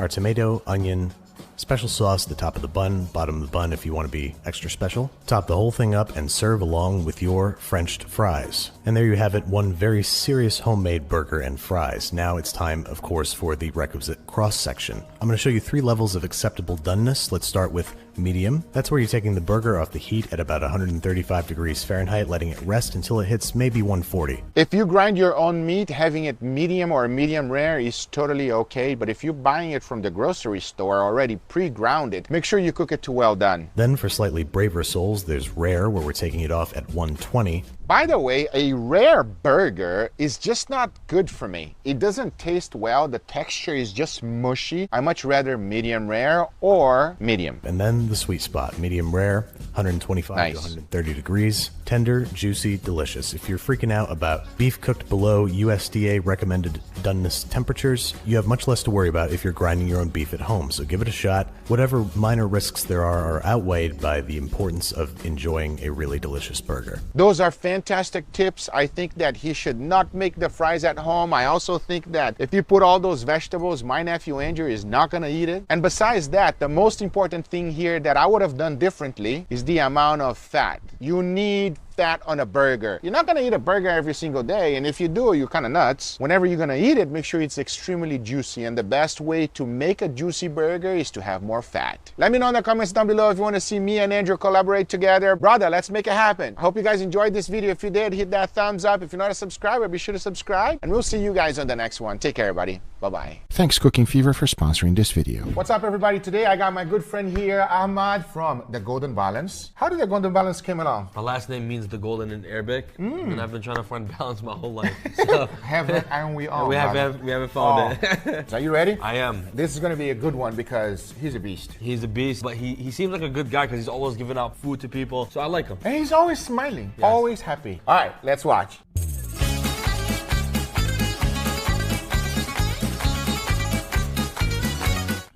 our tomato, onion, special sauce, the top of the bun, bottom of the bun if you want to be extra special. Top the whole thing up and serve along with your Frenched fries. And there you have it, one very serious homemade burger and fries. Now it's time, of course, for the requisite cross-section. I'm going to show you 3 levels of acceptable doneness. Let's start with Medium, that's where you're taking the burger off the heat at about 135 degrees Fahrenheit, letting it rest until it hits maybe 140. If you grind your own meat, having it medium or medium rare is totally okay, but if you're buying it from the grocery store already pre-grounded, make sure you cook it to well done. Then for slightly braver souls, there's rare, where we're taking it off at 120. By the way, a rare burger is just not good for me. It doesn't taste well, the texture is just mushy. I much rather medium rare or medium. And then the sweet spot, medium rare, 125 to 130 degrees, tender, juicy, delicious. If you're freaking out about beef cooked below USDA recommended doneness temperatures, you have much less to worry about if you're grinding your own beef at home, so give it a shot. Whatever minor risks there are outweighed by the importance of enjoying a really delicious burger. Those are fantastic tips. I think that he should not make the fries at home. I also think that if you put all those vegetables, my nephew Andrew is not gonna eat it. And besides that, the most important thing here that I would have done differently is the amount of fat. You need fat on a burger. You're not gonna eat a burger every single day, and if you do, you're kind of nuts. Whenever you're gonna eat it, make sure it's extremely juicy, and the best way to make a juicy burger is to have more fat. Let me know in the comments down below if you want to see me and Andrew collaborate together. Brother, let's make it happen. I hope you guys enjoyed this video. If you did, hit that thumbs up. If you're not a subscriber, be sure to subscribe, and we'll see you guys on the next one. Take care, everybody. Bye-bye. Thanks Cooking Fever for sponsoring this video. What's up, everybody? Today I got my good friend here, Ahmad from the Golden Balance. How did the Golden Balance came along? My last name means the golden in Arabic, and I've been trying to find balance my whole life. So haven't we all? we haven't found it. Are you ready? I am. This is going to be a good one because he's a beast. He's a beast, but he seems like a good guy because he's always giving out food to people. So I like him. And he's always smiling, always happy. All right, let's watch.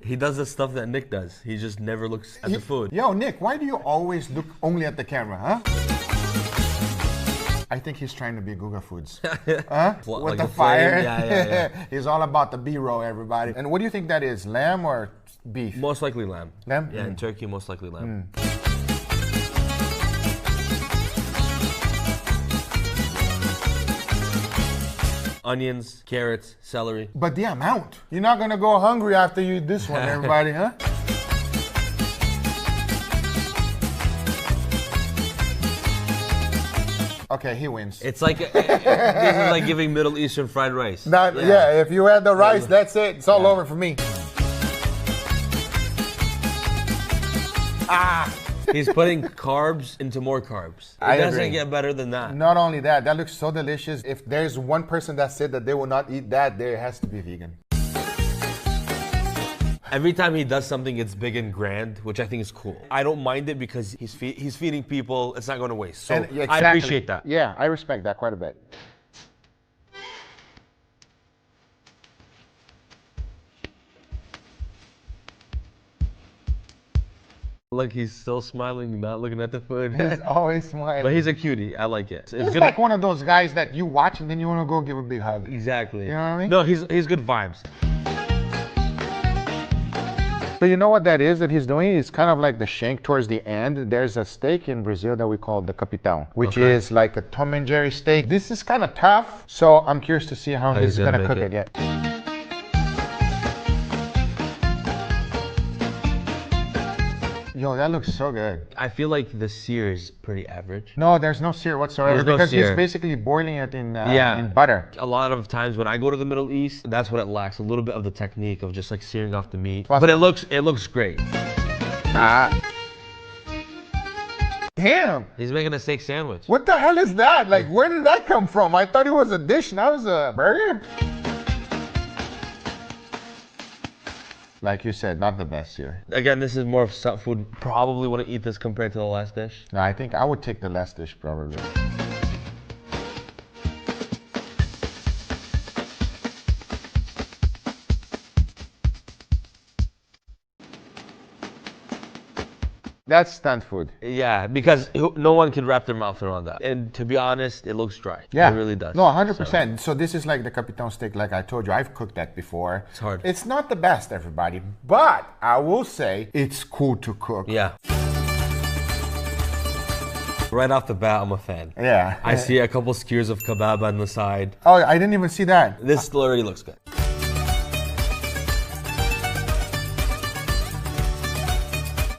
He does the stuff that Nick does. He just never looks at the food. Yo, Nick, why do you always look only at the camera, huh? I think he's trying to be Guga Foods. Huh? With like the fire. Yeah. He's all about the B-roll, everybody. And what do you think that is, lamb or beef? Most likely lamb. Lamb? Yeah, in Turkey, most likely lamb. Onions, carrots, celery. But the amount. You're not gonna go hungry after you eat this one, everybody, huh? Okay, he wins. It's like this is like giving Middle Eastern fried rice. Yeah, if you had the rice, that's it. It's all over for me. He's putting carbs into more carbs. It doesn't get better than that. Not only that, that looks so delicious. If there's one person that said that they will not eat that, there has to be vegan. Every time he does something, it's big and grand, which I think is cool. I don't mind it because he's feeding people. It's not going to waste. So exactly. I appreciate that. Yeah, I respect that quite a bit. Look, he's still smiling, not looking at the food. He's always smiling. But he's a cutie. I like it. It's good. Like one of those guys that you watch and then you want to go give a big hug. Exactly. You know what I mean? No, he's good vibes. So you know what that is that he's doing? It's kind of like the shank towards the end. There's a steak in Brazil that we call the capitão, which is like a Tom and Jerry steak. This is kind of tough, so I'm curious to see how he's gonna cook it. Yeah. Yo, that looks so good. I feel like the sear is pretty average. No, there's no sear whatsoever because he's basically boiling it in butter. A lot of times when I go to the Middle East, that's what it lacks. A little bit of the technique of just like searing off the meat. But it looks great. Damn. He's making a steak sandwich. What the hell is that? Like, where did that come from? I thought it was a dish. Now it's a burger? Like you said, not the best here. Again, this is more of some food. Probably wouldn't eat this compared to the last dish. No, I think I would take the last dish probably. That's stunt food. Yeah, because no one can wrap their mouth around that. And to be honest, it looks dry. Yeah. It really does. No, 100%. So this is like the capitão steak, like I told you. I've cooked that before. It's hard. It's not the best, everybody. But I will say it's cool to cook. Yeah. Right off the bat, I'm a fan. Yeah. I see a couple skewers of kebab on the side. Oh, I didn't even see that. This still already looks good.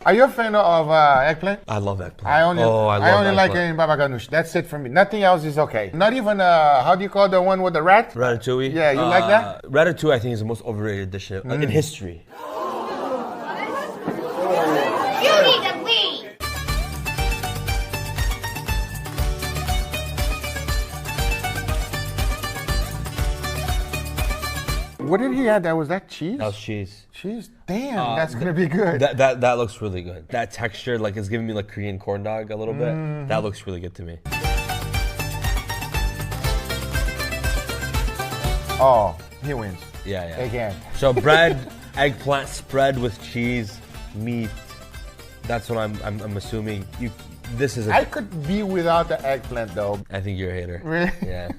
Are you a fan of eggplant? I love eggplant. I only like it eggplant. in baba ganoush. That's it for me. Nothing else is okay. Not even how do you call the one with the rat? Ratatouille. Yeah, you like that? Ratatouille, I think, is the most overrated dish in history. You need to leave. What did he add? Was that cheese? That was cheese. Cheese? Damn, that's gonna be good. That looks really good. That texture, like, is giving me like Korean corn dog a little bit. That looks really good to me. Oh, he wins. Yeah. Again. So bread, eggplant spread with cheese, meat. That's what I'm assuming. This is. I could be without the eggplant though. I think you're a hater. Really? Yeah.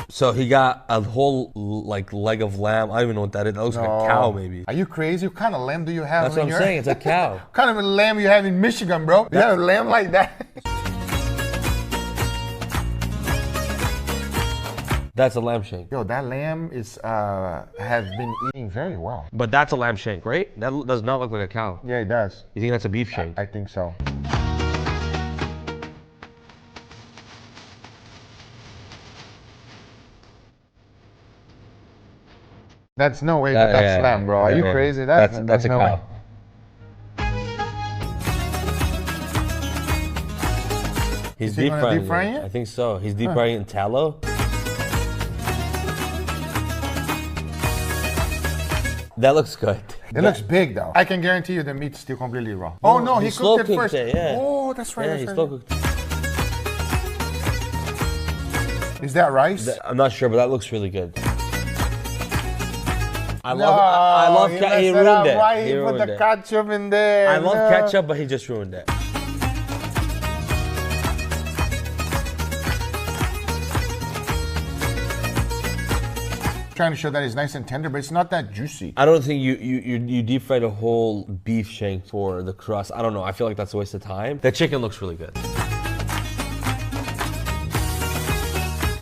So he got a whole like leg of lamb. I don't even know what that is. That looks like a cow, maybe. Are you crazy? What kind of lamb do you have? That's what I'm saying. It's a cow. What kind of a lamb you have in Michigan, bro? You have a lamb like that? That's a lamb shank. Yo, that lamb is has been eating very well. But that's a lamb shank, right? That does not look like a cow. Yeah, it does. You think that's a beef shank? I think so. That's no way that's lamb, bro. Are you crazy? That's a no cow. Way. He's deep frying it? I think so. He's deep frying it in tallow. That looks good. It looks big though. I can guarantee you the meat's still completely raw. Oh no, he cooked it first. Oh, that's right. Yeah, he slow cooked it. Is that rice? I'm not sure, but that looks really good. I love ketchup. He ruined it. Why he put the ketchup in there? I love ketchup, but he just ruined it. Trying to show that it's nice and tender, but it's not that juicy. I don't think you deep fried a whole beef shank for the crust. I don't know. I feel like that's a waste of time. The chicken looks really good.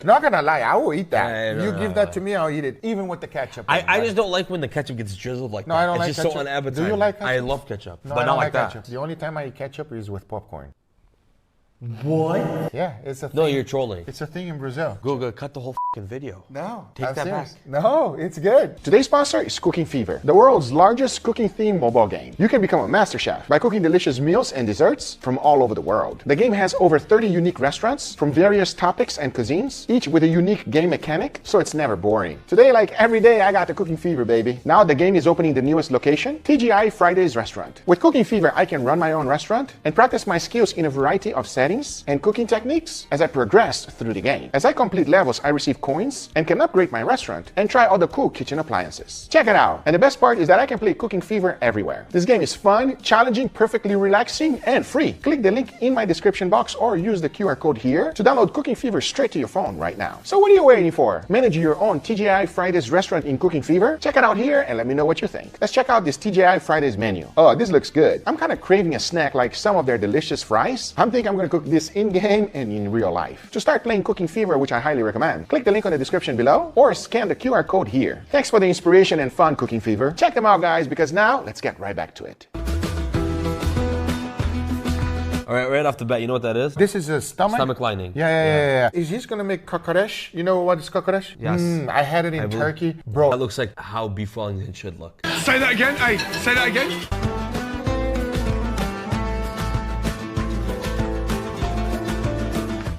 Not gonna lie, I will eat that. You give that to me, I'll eat it, even with the ketchup. I just don't like when the ketchup gets drizzled like that. No, I don't like ketchup. It's just so unappetizing. Do you like ketchup? I love ketchup, no, but not like that. Ketchup. The only time I eat ketchup is with popcorn. What? Yeah, it's a thing. No, you're trolling. It's a thing in Brazil. Guga, cut the whole f***ing video. No, take that back. No, it's good. Today's sponsor is Cooking Fever, the world's largest cooking-themed mobile game. You can become a master chef by cooking delicious meals and desserts from all over the world. The game has over 30 unique restaurants from various topics and cuisines, each with a unique game mechanic, so it's never boring. Today, like every day, I got the Cooking Fever, baby. Now the game is opening the newest location, TGI Fridays Restaurant. With Cooking Fever, I can run my own restaurant and practice my skills in a variety of settings and cooking techniques as I progress through the game. As I complete levels, I receive coins and can upgrade my restaurant and try all the cool kitchen appliances. Check it out. And the best part is that I can play Cooking Fever everywhere. This game is fun, challenging, perfectly relaxing, and free. Click the link in my description box or use the QR code here to download Cooking Fever straight to your phone right now. So what are you waiting for? Manage your own TGI Fridays restaurant in Cooking Fever? Check it out here and let me know what you think. Let's check out this TGI Fridays menu. Oh, this looks good. I'm kind of craving a snack like some of their delicious fries. I'm thinking I'm going to cook this in-game and in real life. To start playing Cooking Fever, which I highly recommend, click the link on the description below or scan the QR code here. Thanks for the inspiration and fun, Cooking Fever. Check them out, guys, because now let's get right back to it. All right, right off the bat, you know what that is? This is a stomach? Stomach lining. Yeah. Is he gonna make kokoresh? You know what is kokoresh? Yes. I had it in Turkey. Bro. That looks like how beef Wellington should look. Say that again. Hey, say that again.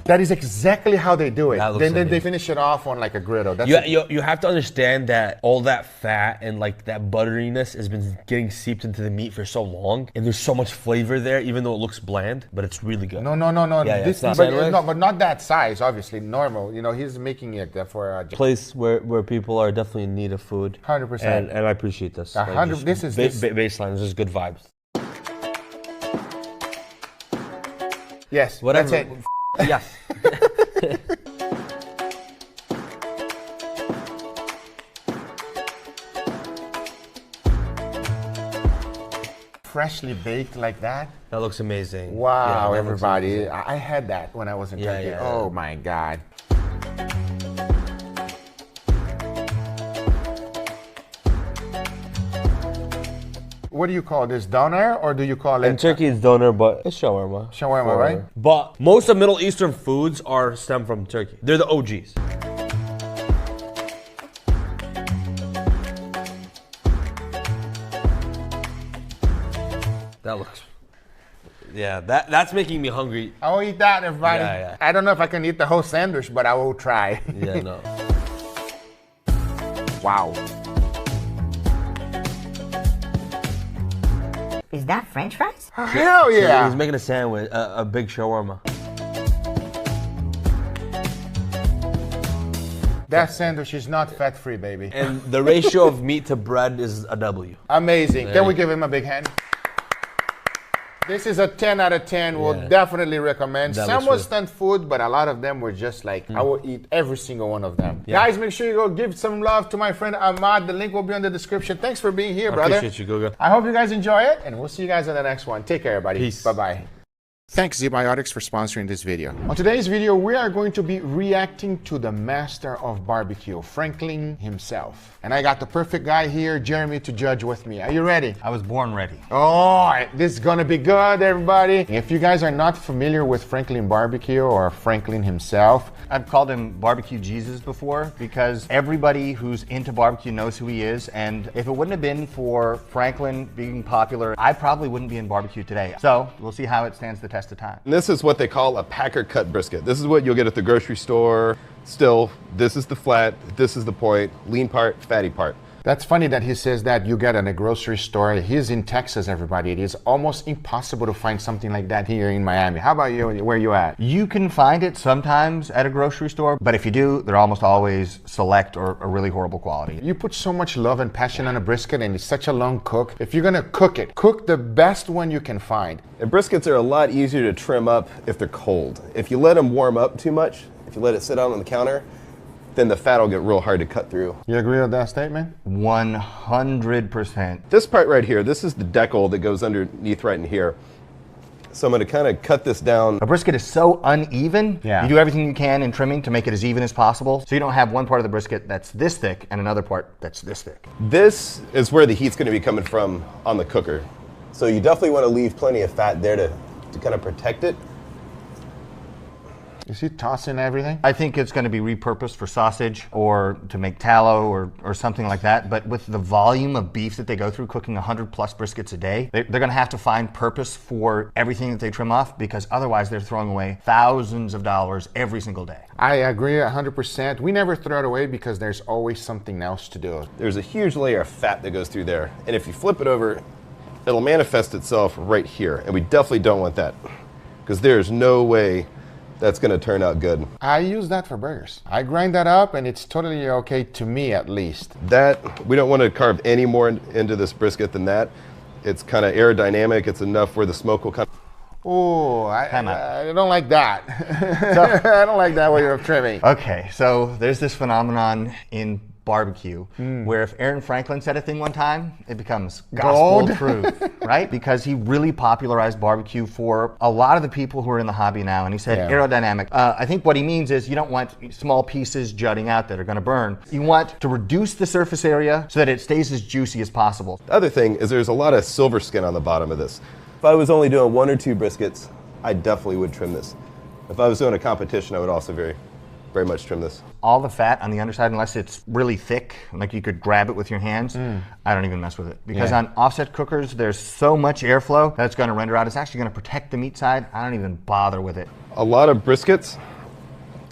That is exactly how they do it. Then amazing. They finish it off on like a griddle. That's you have to understand that all that fat and like that butteriness has been getting seeped into the meat for so long, and there's so much flavor there, even though it looks bland, but it's really good. No. Yeah, but not that size. Obviously, normal. You know, he's making it for a place where people are definitely in need of food. 100%. And I appreciate this. 100. This is baseline. This is good vibes. Yes. Whatever. That's it. Yes. Freshly baked like that. That looks amazing. Wow, everybody. I had that when I was in Turkey. Yeah. Oh my God. what do you call this? Doner, or do you call it? In Turkey, it's doner, but it's shawarma. Shawarma, right? But most of Middle Eastern foods are stem from Turkey. They're the OGs. That looks... Yeah, that's making me hungry. I will eat that, everybody. Yeah. I don't know if I can eat the whole sandwich, but I will try. Yeah, no. Wow. Is that French fries? Hell yeah. He's making a sandwich, a big shawarma. That sandwich is not fat-free, baby. And the ratio of meat to bread is a W. Amazing. Can we give him a big hand? This is a 10 out of 10. We'll definitely recommend. Some was stunt food, but a lot of them were just like, I will eat every single one of them. Yeah. Guys, make sure you go give some love to my friend Ahmad. The link will be in the description. Thanks for being here, brother. Appreciate you, Guga. I hope you guys enjoy it, and we'll see you guys in the next one. Take care, everybody. Peace. Bye-bye. Thanks, ZBiotics, for sponsoring this video. On today's video, we are going to be reacting to the master of barbecue, Franklin himself. And I got the perfect guy here, Jeremy, to judge with me. Are you ready? I was born ready. Oh, this is gonna be good, everybody. If you guys are not familiar with Franklin Barbecue or Franklin himself, I've called him Barbecue Jesus before because everybody who's into barbecue knows who he is. And if it wouldn't have been for Franklin being popular, I probably wouldn't be in barbecue today. So we'll see how it stands the test of time. And this is what they call a packer cut brisket. This is what you'll get at the grocery store. Still, this is the flat, this is the point, lean part, fatty part. That's funny that he says that you get in a grocery store. He's in Texas, everybody. It is almost impossible to find something like that here in Miami. How about you? Where you at? You can find it sometimes at a grocery store, but if you do, they're almost always select or a really horrible quality. You put so much love and passion on a brisket, and it's such a long cook. If you're gonna cook it, cook the best one you can find. And briskets are a lot easier to trim up if they're cold. If you let them warm up too much, if you let it sit out on the counter, then the fat will get real hard to cut through. You agree with that statement? 100%. This part right here, this is the decal that goes underneath right in here. So I'm gonna kind of cut this down. A brisket is so uneven. You do everything you can in trimming to make it as even as possible. So you don't have one part of the brisket that's this thick and another part that's this thick. This is where the heat's gonna be coming from on the cooker. So you definitely wanna leave plenty of fat there to kind of protect it. Is he tossing everything? I think it's going to be repurposed for sausage or to make tallow or something like that. But with the volume of beef that they go through cooking 100 plus briskets a day, they're going to have to find purpose for everything that they trim off, because otherwise they're throwing away thousands of dollars every single day. I agree 100%. We never throw it away because there's always something else to do. There's a huge layer of fat that goes through there. And if you flip it over, it'll manifest itself right here. And we definitely don't want that, because there's no way that's gonna turn out good. I use that for burgers. I grind that up and it's totally okay, to me at least. That, we don't wanna carve any more into this brisket than that. It's kind of aerodynamic. It's enough where the smoke will come. Oh, I don't like that. I don't like that way of trimming. Okay, so there's this phenomenon in barbecue where if Aaron Franklin said a thing one time, it becomes gospel truth, right? Because he really popularized barbecue for a lot of the people who are in the hobby now, and he said aerodynamic. I think what he means is you don't want small pieces jutting out that are going to burn. You want to reduce the surface area so that it stays as juicy as possible. The other thing is there's a lot of silver skin on the bottom of this. If I was only doing 1 or 2 briskets, I definitely would trim this. If I was doing a competition, I would also very much trim this. All the fat on the underside, unless it's really thick, like you could grab it with your hands, I don't even mess with it. Because on offset cookers, there's so much airflow that it's going to render out. It's actually going to protect the meat side. I don't even bother with it. A lot of briskets,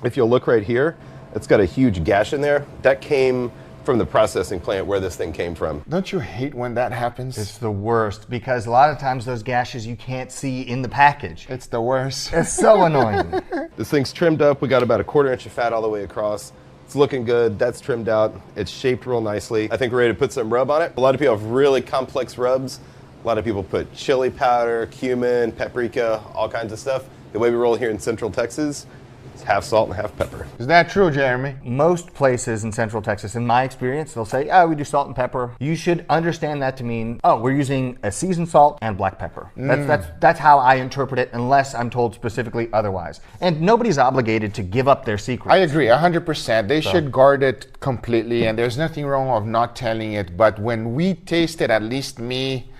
if you'll look right here, it's got a huge gash in there. That came from the processing plant where this thing came from. Don't you hate when that happens? It's the worst, because a lot of times those gashes you can't see in the package. It's the worst. It's so annoying. This thing's trimmed up. We got about a 1/4 inch of fat all the way across. It's looking good. That's trimmed out. It's shaped real nicely. I think we're ready to put some rub on it. A lot of people have really complex rubs. A lot of people put chili powder, cumin, paprika, all kinds of stuff. The way we roll here in Central Texas, it's half salt and half pepper. Is that true, Jeremy? Most places in Central Texas, in my experience, they'll say, oh, we do salt and pepper. You should understand that to mean, oh, we're using a seasoned salt and black pepper. That's how I interpret it, unless I'm told specifically otherwise. And nobody's obligated to give up their secrets. I agree, 100%. They should guard it completely, and there's nothing wrong of not telling it. But when we taste it, at least me,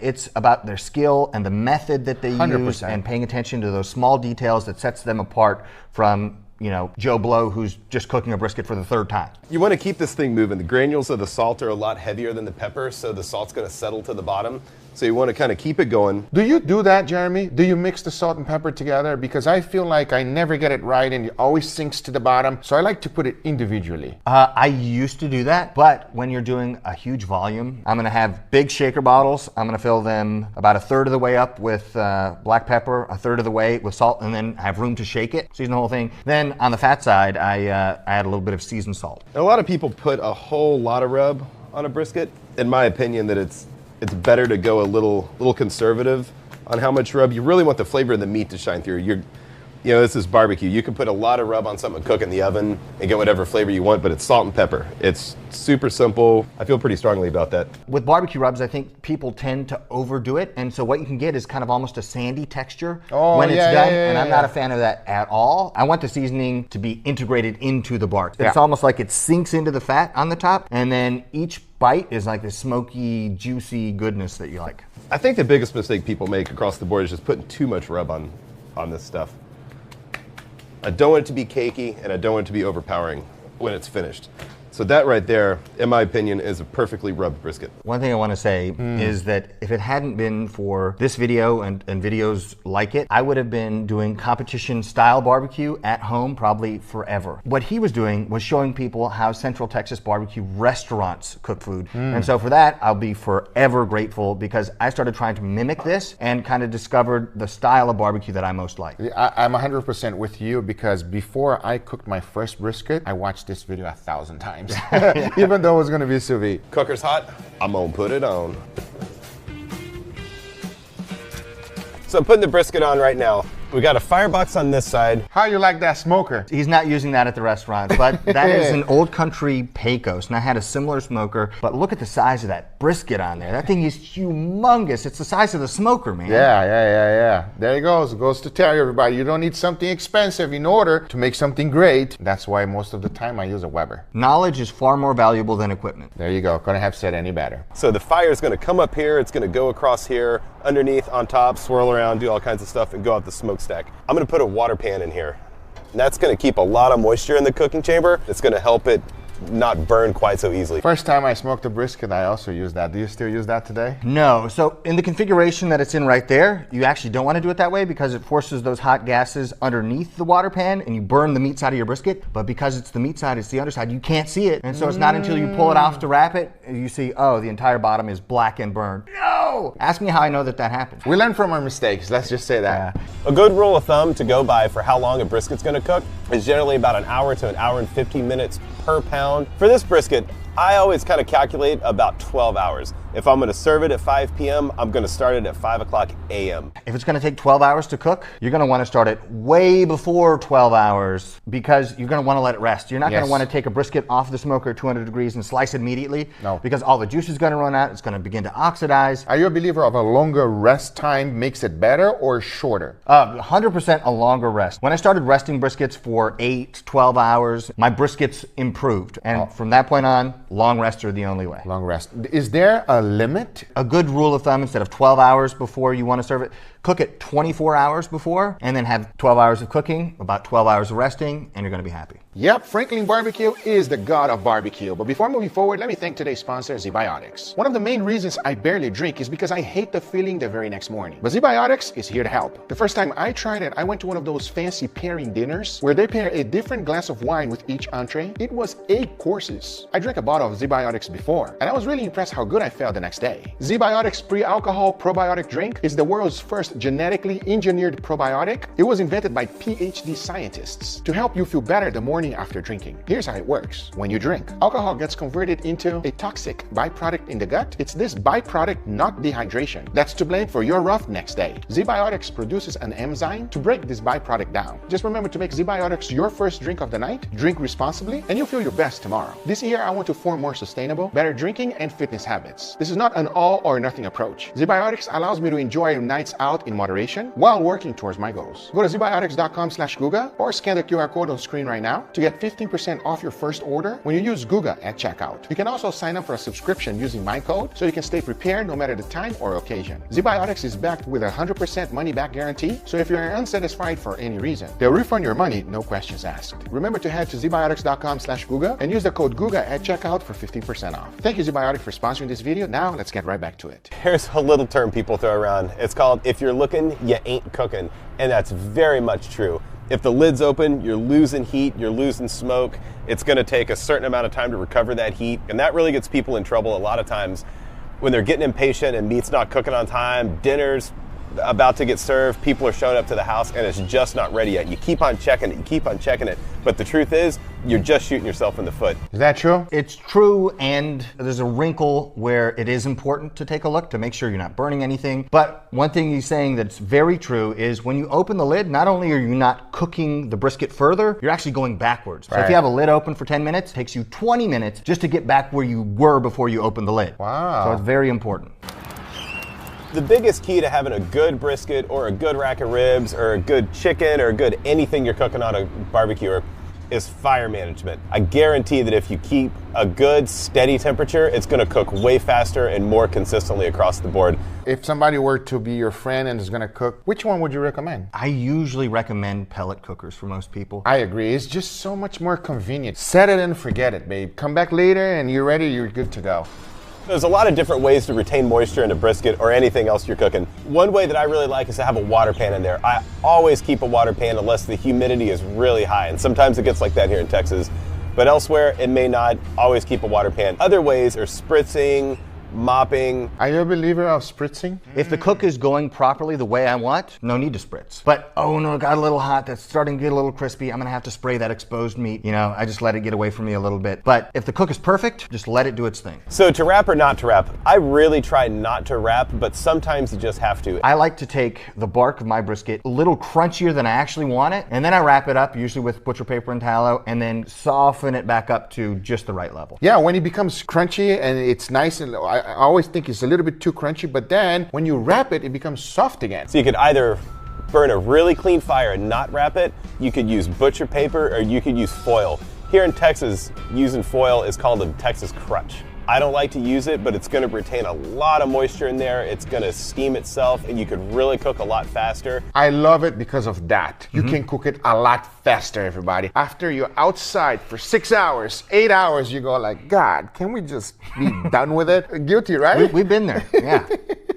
It's about their skill and the method that they 100%. use and paying attention to those small details that sets them apart from, you know, Joe Blow who's just cooking a brisket for the third time. You want to keep this thing moving. The granules of the salt are a lot heavier than the pepper, so the salt's going to settle to the bottom. So you want to kind of keep it going. Do you do that, Jeremy? Do you mix the salt and pepper together? Because I feel like I never get it right and it always sinks to the bottom. So I like to put it individually. I used to do that, but when you're doing a huge volume, I'm gonna have big shaker bottles. I'm gonna fill them about a third of the way up with black pepper, a third of the way with salt, and then have room to shake it, season the whole thing. Then on the fat side, I add a little bit of seasoned salt. A lot of people put a whole lot of rub on a brisket. In my opinion, that it's better to go a little conservative on how much rub. You really want the flavor of the meat to shine through. You know, this is barbecue. You can put a lot of rub on something, cook in the oven, and get whatever flavor you want, but it's salt and pepper. It's super simple. I feel pretty strongly about that. With barbecue rubs, I think people tend to overdo it, and so what you can get is kind of almost a sandy texture when it's done, and I'm not a fan of that at all. I want the seasoning to be integrated into the bark. It's almost like it sinks into the fat on the top, and then each bite is like this smoky, juicy goodness that you like. I think the biggest mistake people make across the board is just putting too much rub on this stuff. I don't want it to be cakey, and I don't want it to be overpowering when it's finished. So that right there, in my opinion, is a perfectly rubbed brisket. One thing I want to say is that if it hadn't been for this video and videos like it, I would have been doing competition style barbecue at home probably forever. What he was doing was showing people how Central Texas barbecue restaurants cook food. And so for that, I'll be forever grateful because I started trying to mimic this and kind of discovered the style of barbecue that I most like. I'm 100% with you because before I cooked my first brisket, I watched this video 1,000 times. Even though it was going to be sous vide. Cooker's hot, I'm gonna put it on. So I'm putting the brisket on right now. We got a firebox on this side. How you like that smoker? He's not using that at the restaurant, but that is an old country Pecos, and I had a similar smoker, but look at the size of that brisket on there. That thing is humongous. It's the size of the smoker, man. Yeah. There he goes. Goes to tell you, everybody, you don't need something expensive in order to make something great. That's why most of the time I use a Weber. Knowledge is far more valuable than equipment. There you go. Couldn't have said any better. So the fire is gonna come up here, it's gonna go across here, underneath, on top, swirl around, do all kinds of stuff, and go out the smokestack. I'm gonna put a water pan in here. And that's gonna keep a lot of moisture in the cooking chamber. It's gonna help it not burn quite so easily. First time I smoked a brisket, I also used that. Do you still use that today? No. So in the configuration that it's in right there, you actually don't want to do it that way because it forces those hot gases underneath the water pan and you burn the meat side of your brisket. But because it's the meat side, it's the underside, you can't see it. And so it's not until you pull it off to wrap it, you see, oh, the entire bottom is black and burned. No! Ask me how I know that happens. We learn from our mistakes. Let's just say that. Yeah. A good rule of thumb to go by for how long a brisket's gonna cook is generally about an hour to an hour and 15 minutes per pound. For this brisket, I always kind of calculate about 12 hours. If I'm gonna serve it at 5 p.m., I'm gonna start it at 5 o'clock a.m. If it's gonna take 12 hours to cook, you're gonna wanna start it way before 12 hours because you're gonna wanna let it rest. You're not gonna wanna take a brisket off the smoker at 200 degrees and slice it immediately. No. Because all the juice is gonna run out, it's gonna begin to oxidize. Are you a believer of a longer rest time makes it better or shorter? 100% a longer rest. When I started resting briskets for 8, 12 hours, my briskets improved. And from that point on, long rests are the only way. Long rest. Is there a limit? A good rule of thumb, instead of 12 hours before you want to serve it, cook it 24 hours before, and then have 12 hours of cooking, about 12 hours of resting, and you're going to be happy. Yep, Franklin Barbecue is the god of barbecue. But before moving forward, let me thank today's sponsor, ZBiotics. One of the main reasons I barely drink is because I hate the feeling the very next morning. But ZBiotics is here to help. The first time I tried it, I went to one of those fancy pairing dinners where they pair a different glass of wine with each entree. It was 8 courses. I drank a bottle of ZBiotics before, and I was really impressed how good I felt the next day. ZBiotics pre-alcohol probiotic drink is the world's first genetically engineered probiotic. It was invented by PhD scientists to help you feel better the morning after drinking. Here's how it works. When you drink, alcohol gets converted into a toxic byproduct in the gut. It's this byproduct, not dehydration, that's to blame for your rough next day. ZBiotics produces an enzyme to break this byproduct down. Just remember to make ZBiotics your first drink of the night, drink responsibly, and you'll feel your best tomorrow. This year, I want to form more sustainable, better drinking and fitness habits. This is not an all or nothing approach. ZBiotics allows me to enjoy nights out in moderation while working towards my goals. Go to zbiotics.com/Guga or scan the QR code on screen right now. to get 15% off your first order when you use Guga at checkout. You can also sign up for a subscription using my code so you can stay prepared no matter the time or occasion. ZBiotics is backed with a 100% money-back guarantee, so if you're unsatisfied for any reason, they'll refund your money, no questions asked. Remember to head to zbiotics.com/Guga and use the code Guga at checkout for 15% off. Thank you, ZBiotics, for sponsoring this video. Now, let's get right back to it. Here's a little term people throw around. It's called, if you're looking, you ain't cooking. And that's very much true. If the lid's open, you're losing heat, you're losing smoke. It's gonna take a certain amount of time to recover that heat. And that really gets people in trouble a lot of times when they're getting impatient and meat's not cooking on time, dinner's about to get served, people are showing up to the house and it's just not ready yet. You keep on checking it, you keep on checking it, but the truth is, you're just shooting yourself in the foot. Is that true? It's true, and there's a wrinkle where it is important to take a look to make sure you're not burning anything. But one thing he's saying that's very true is when you open the lid, not only are you not cooking the brisket further, you're actually going backwards. So if you have a lid open for 10 minutes, it takes you 20 minutes just to get back where you were before you opened the lid. Wow. So it's very important. The biggest key to having a good brisket or a good rack of ribs or a good chicken or a good anything you're cooking on a barbecuer is fire management. I guarantee that if you keep a good steady temperature, it's gonna cook way faster and more consistently across the board. If somebody were to be your friend and is gonna cook, which one would you recommend? I usually recommend pellet cookers for most people. I agree, it's just so much more convenient. Set it and forget it, babe. Come back later and you're ready, you're good to go. There's a lot of different ways to retain moisture in a brisket or anything else you're cooking. One way that I really like is to have a water pan in there. I always keep a water pan unless the humidity is really high, and sometimes it gets like that here in Texas. But elsewhere, it may not. Always keep a water pan. Other ways are spritzing, mopping. Are you a believer of spritzing? If the cook is going properly the way I want, no need to spritz. But, oh no, it got a little hot, that's starting to get a little crispy, I'm gonna have to spray that exposed meat. You know, I just let it get away from me a little bit. But if the cook is perfect, just let it do its thing. So to wrap or not to wrap, I really try not to wrap, but sometimes you just have to. I like to take the bark of my brisket a little crunchier than I actually want it, and then I wrap it up, usually with butcher paper and tallow, and then soften it back up to just the right level. Yeah, when it becomes crunchy and it's nice, and I always think it's a little bit too crunchy, but then when you wrap it, it becomes soft again. So you could either burn a really clean fire and not wrap it, you could use butcher paper, or you could use foil. Here in Texas, using foil is called a Texas crutch. I don't like to use it, but it's gonna retain a lot of moisture in there. It's gonna steam itself, and you could really cook a lot faster. I love it because of that. You can cook it a lot faster, everybody. After you're outside for 6 hours, 8 hours, you go like, God, can we just be done with it? Guilty, right? We've been there, yeah.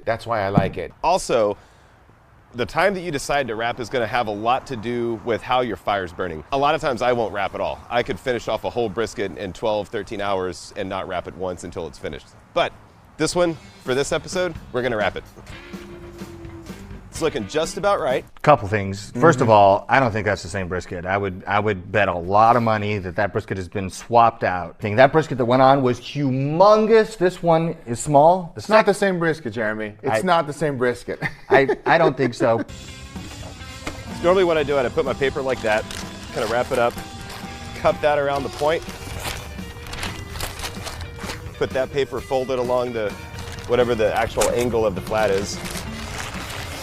That's why I like it. Also, the time that you decide to wrap is going to have a lot to do with how your fire's burning. A lot of times I won't wrap at all. I could finish off a whole brisket in 12, 13 hours and not wrap it once until it's finished. But this one, for this episode, we're going to wrap it. It's looking just about right. Couple things. First of all, I don't think that's the same brisket. I would bet a lot of money that that brisket has been swapped out. I think that brisket that went on was humongous. This one is small. It's not the same brisket, Jeremy. It's not the same brisket. I don't think so. Normally what I do, I put my paper like that, kind of wrap it up, cup that around the point, put that paper folded along the, whatever the actual angle of the flat is.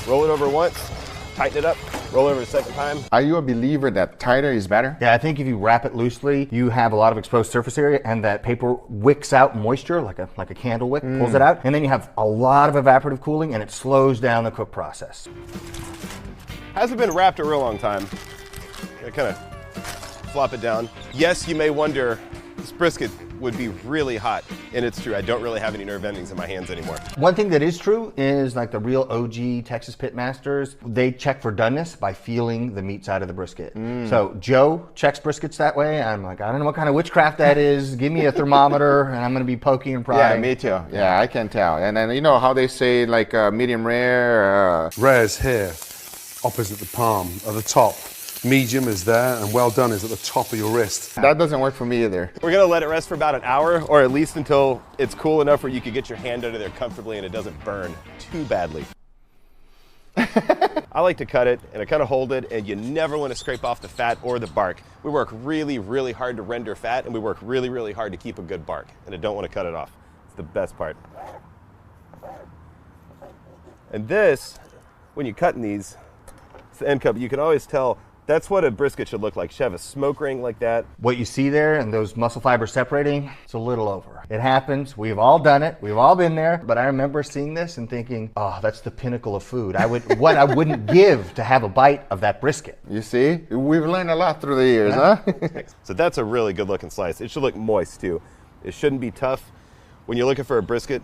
Roll it over once, tighten it up, roll over a second time. Are you a believer that tighter is better? Yeah, I think if you wrap it loosely, you have a lot of exposed surface area, and that paper wicks out moisture like a candle wick, pulls it out, and then you have a lot of evaporative cooling, and it slows down the cook process. Hasn't been wrapped a real long time. I kind of flop it down. Yes, you may wonder, this brisket would be really hot, and it's true. I don't really have any nerve endings in my hands anymore. One thing that is true is like the real OG Texas pit masters, they check for doneness by feeling the meat side of the brisket. So Joe checks briskets that way. I'm like, I don't know what kind of witchcraft that is. Give me a thermometer and I'm gonna be poking and prying. Yeah, me too. Yeah, I can tell. And then you know how they say like medium rare? Rare's here, opposite the palm, at the top. Medium is there, and well done is at the top of your wrist. That doesn't work for me either. We're gonna let it rest for about an hour, or at least until it's cool enough where you can get your hand under there comfortably and it doesn't burn too badly. I like to cut it, and I kind of hold it, and you never want to scrape off the fat or the bark. We work really, really hard to render fat, and we work really, really hard to keep a good bark, and I don't want to cut it off. It's the best part. And this, when you're cutting these, it's the end cut, but you can always tell That's what a brisket should look like. Should have a smoke ring like that. What you see there and those muscle fibers separating, it's a little over. It happens. We've all done it. We've all been there. But I remember seeing this and thinking, oh, that's the pinnacle of food. What I wouldn't give to have a bite of that brisket. You see? We've learned a lot through the years, huh? So that's a really good looking slice. It should look moist too. It shouldn't be tough. When you're looking for a brisket,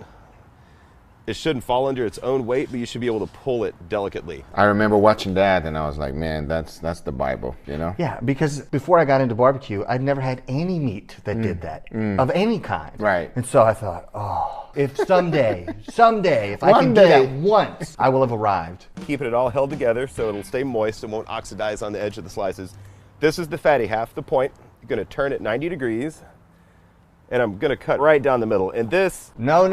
it shouldn't fall under its own weight, but you should be able to pull it delicately. I remember watching that and I was like, man, that's the Bible, you know? Yeah, because before I got into barbecue, I'd never had any meat that did that, of any kind. Right. And so I thought, oh, if someday, if I can do that once, I will have arrived. Keeping it all held together so it'll stay moist and won't oxidize on the edge of the slices. This is the fatty half, the point. You're gonna turn it 90 degrees. And I'm gonna cut right down the middle. And this... No.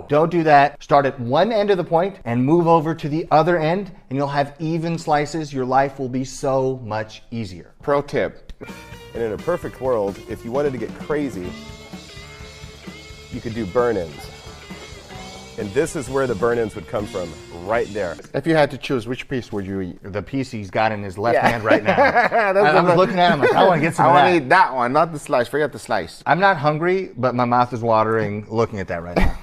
Don't do that. Start at one end of the point and move over to the other end and you'll have even slices. Your life will be so much easier. Pro tip. And in a perfect world, if you wanted to get crazy, you could do burn-ins. And this is where the burn-ins would come from, right there. If you had to choose, which piece would you eat? The piece he's got in his left hand right now. I was looking at him like, I want to get some of that. I want to eat that one, not the slice. Forget the slice. I'm not hungry, but my mouth is watering looking at that right now.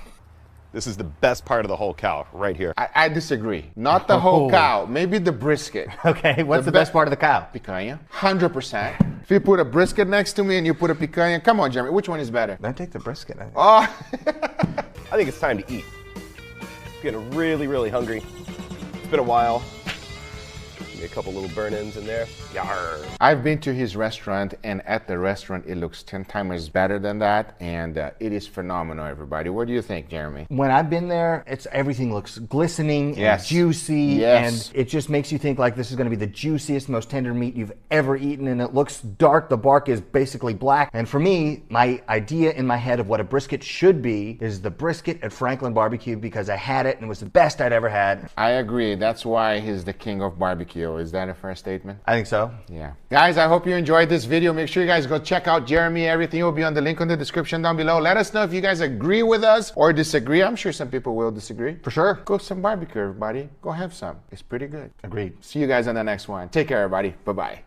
This is the best part of the whole cow, right here. I disagree. Not the whole cow, maybe the brisket. Okay, what's the best part of the cow? Picanha, 100%. If you put a brisket next to me and you put a picanha, come on, Jeremy, which one is better? Don't take the brisket. Oh. I think it's time to eat. Getting really, really hungry. It's been a while. Give me a couple little burn-ins in there. Yarr. I've been to his restaurant, and at the restaurant, it looks 10 times better than that, and it is phenomenal, everybody. What do you think, Jeremy? When I've been there, everything looks glistening and juicy, and it just makes you think like this is going to be the juiciest, most tender meat you've ever eaten, and it looks dark. The bark is basically black, and for me, my idea in my head of what a brisket should be is the brisket at Franklin Barbecue, because I had it and it was the best I'd ever had. I agree. That's why he's the king of barbecue. Is that a fair statement? I think so. Yeah. Guys, I hope you enjoyed this video. Make sure you guys go check out Jeremy. Everything will be on the link in the description down below. Let us know if you guys agree with us or disagree. I'm sure some people will disagree. For sure. Go some barbecue, everybody. Go have some. It's pretty good. Agreed. See you guys on the next one. Take care, everybody. Bye-bye.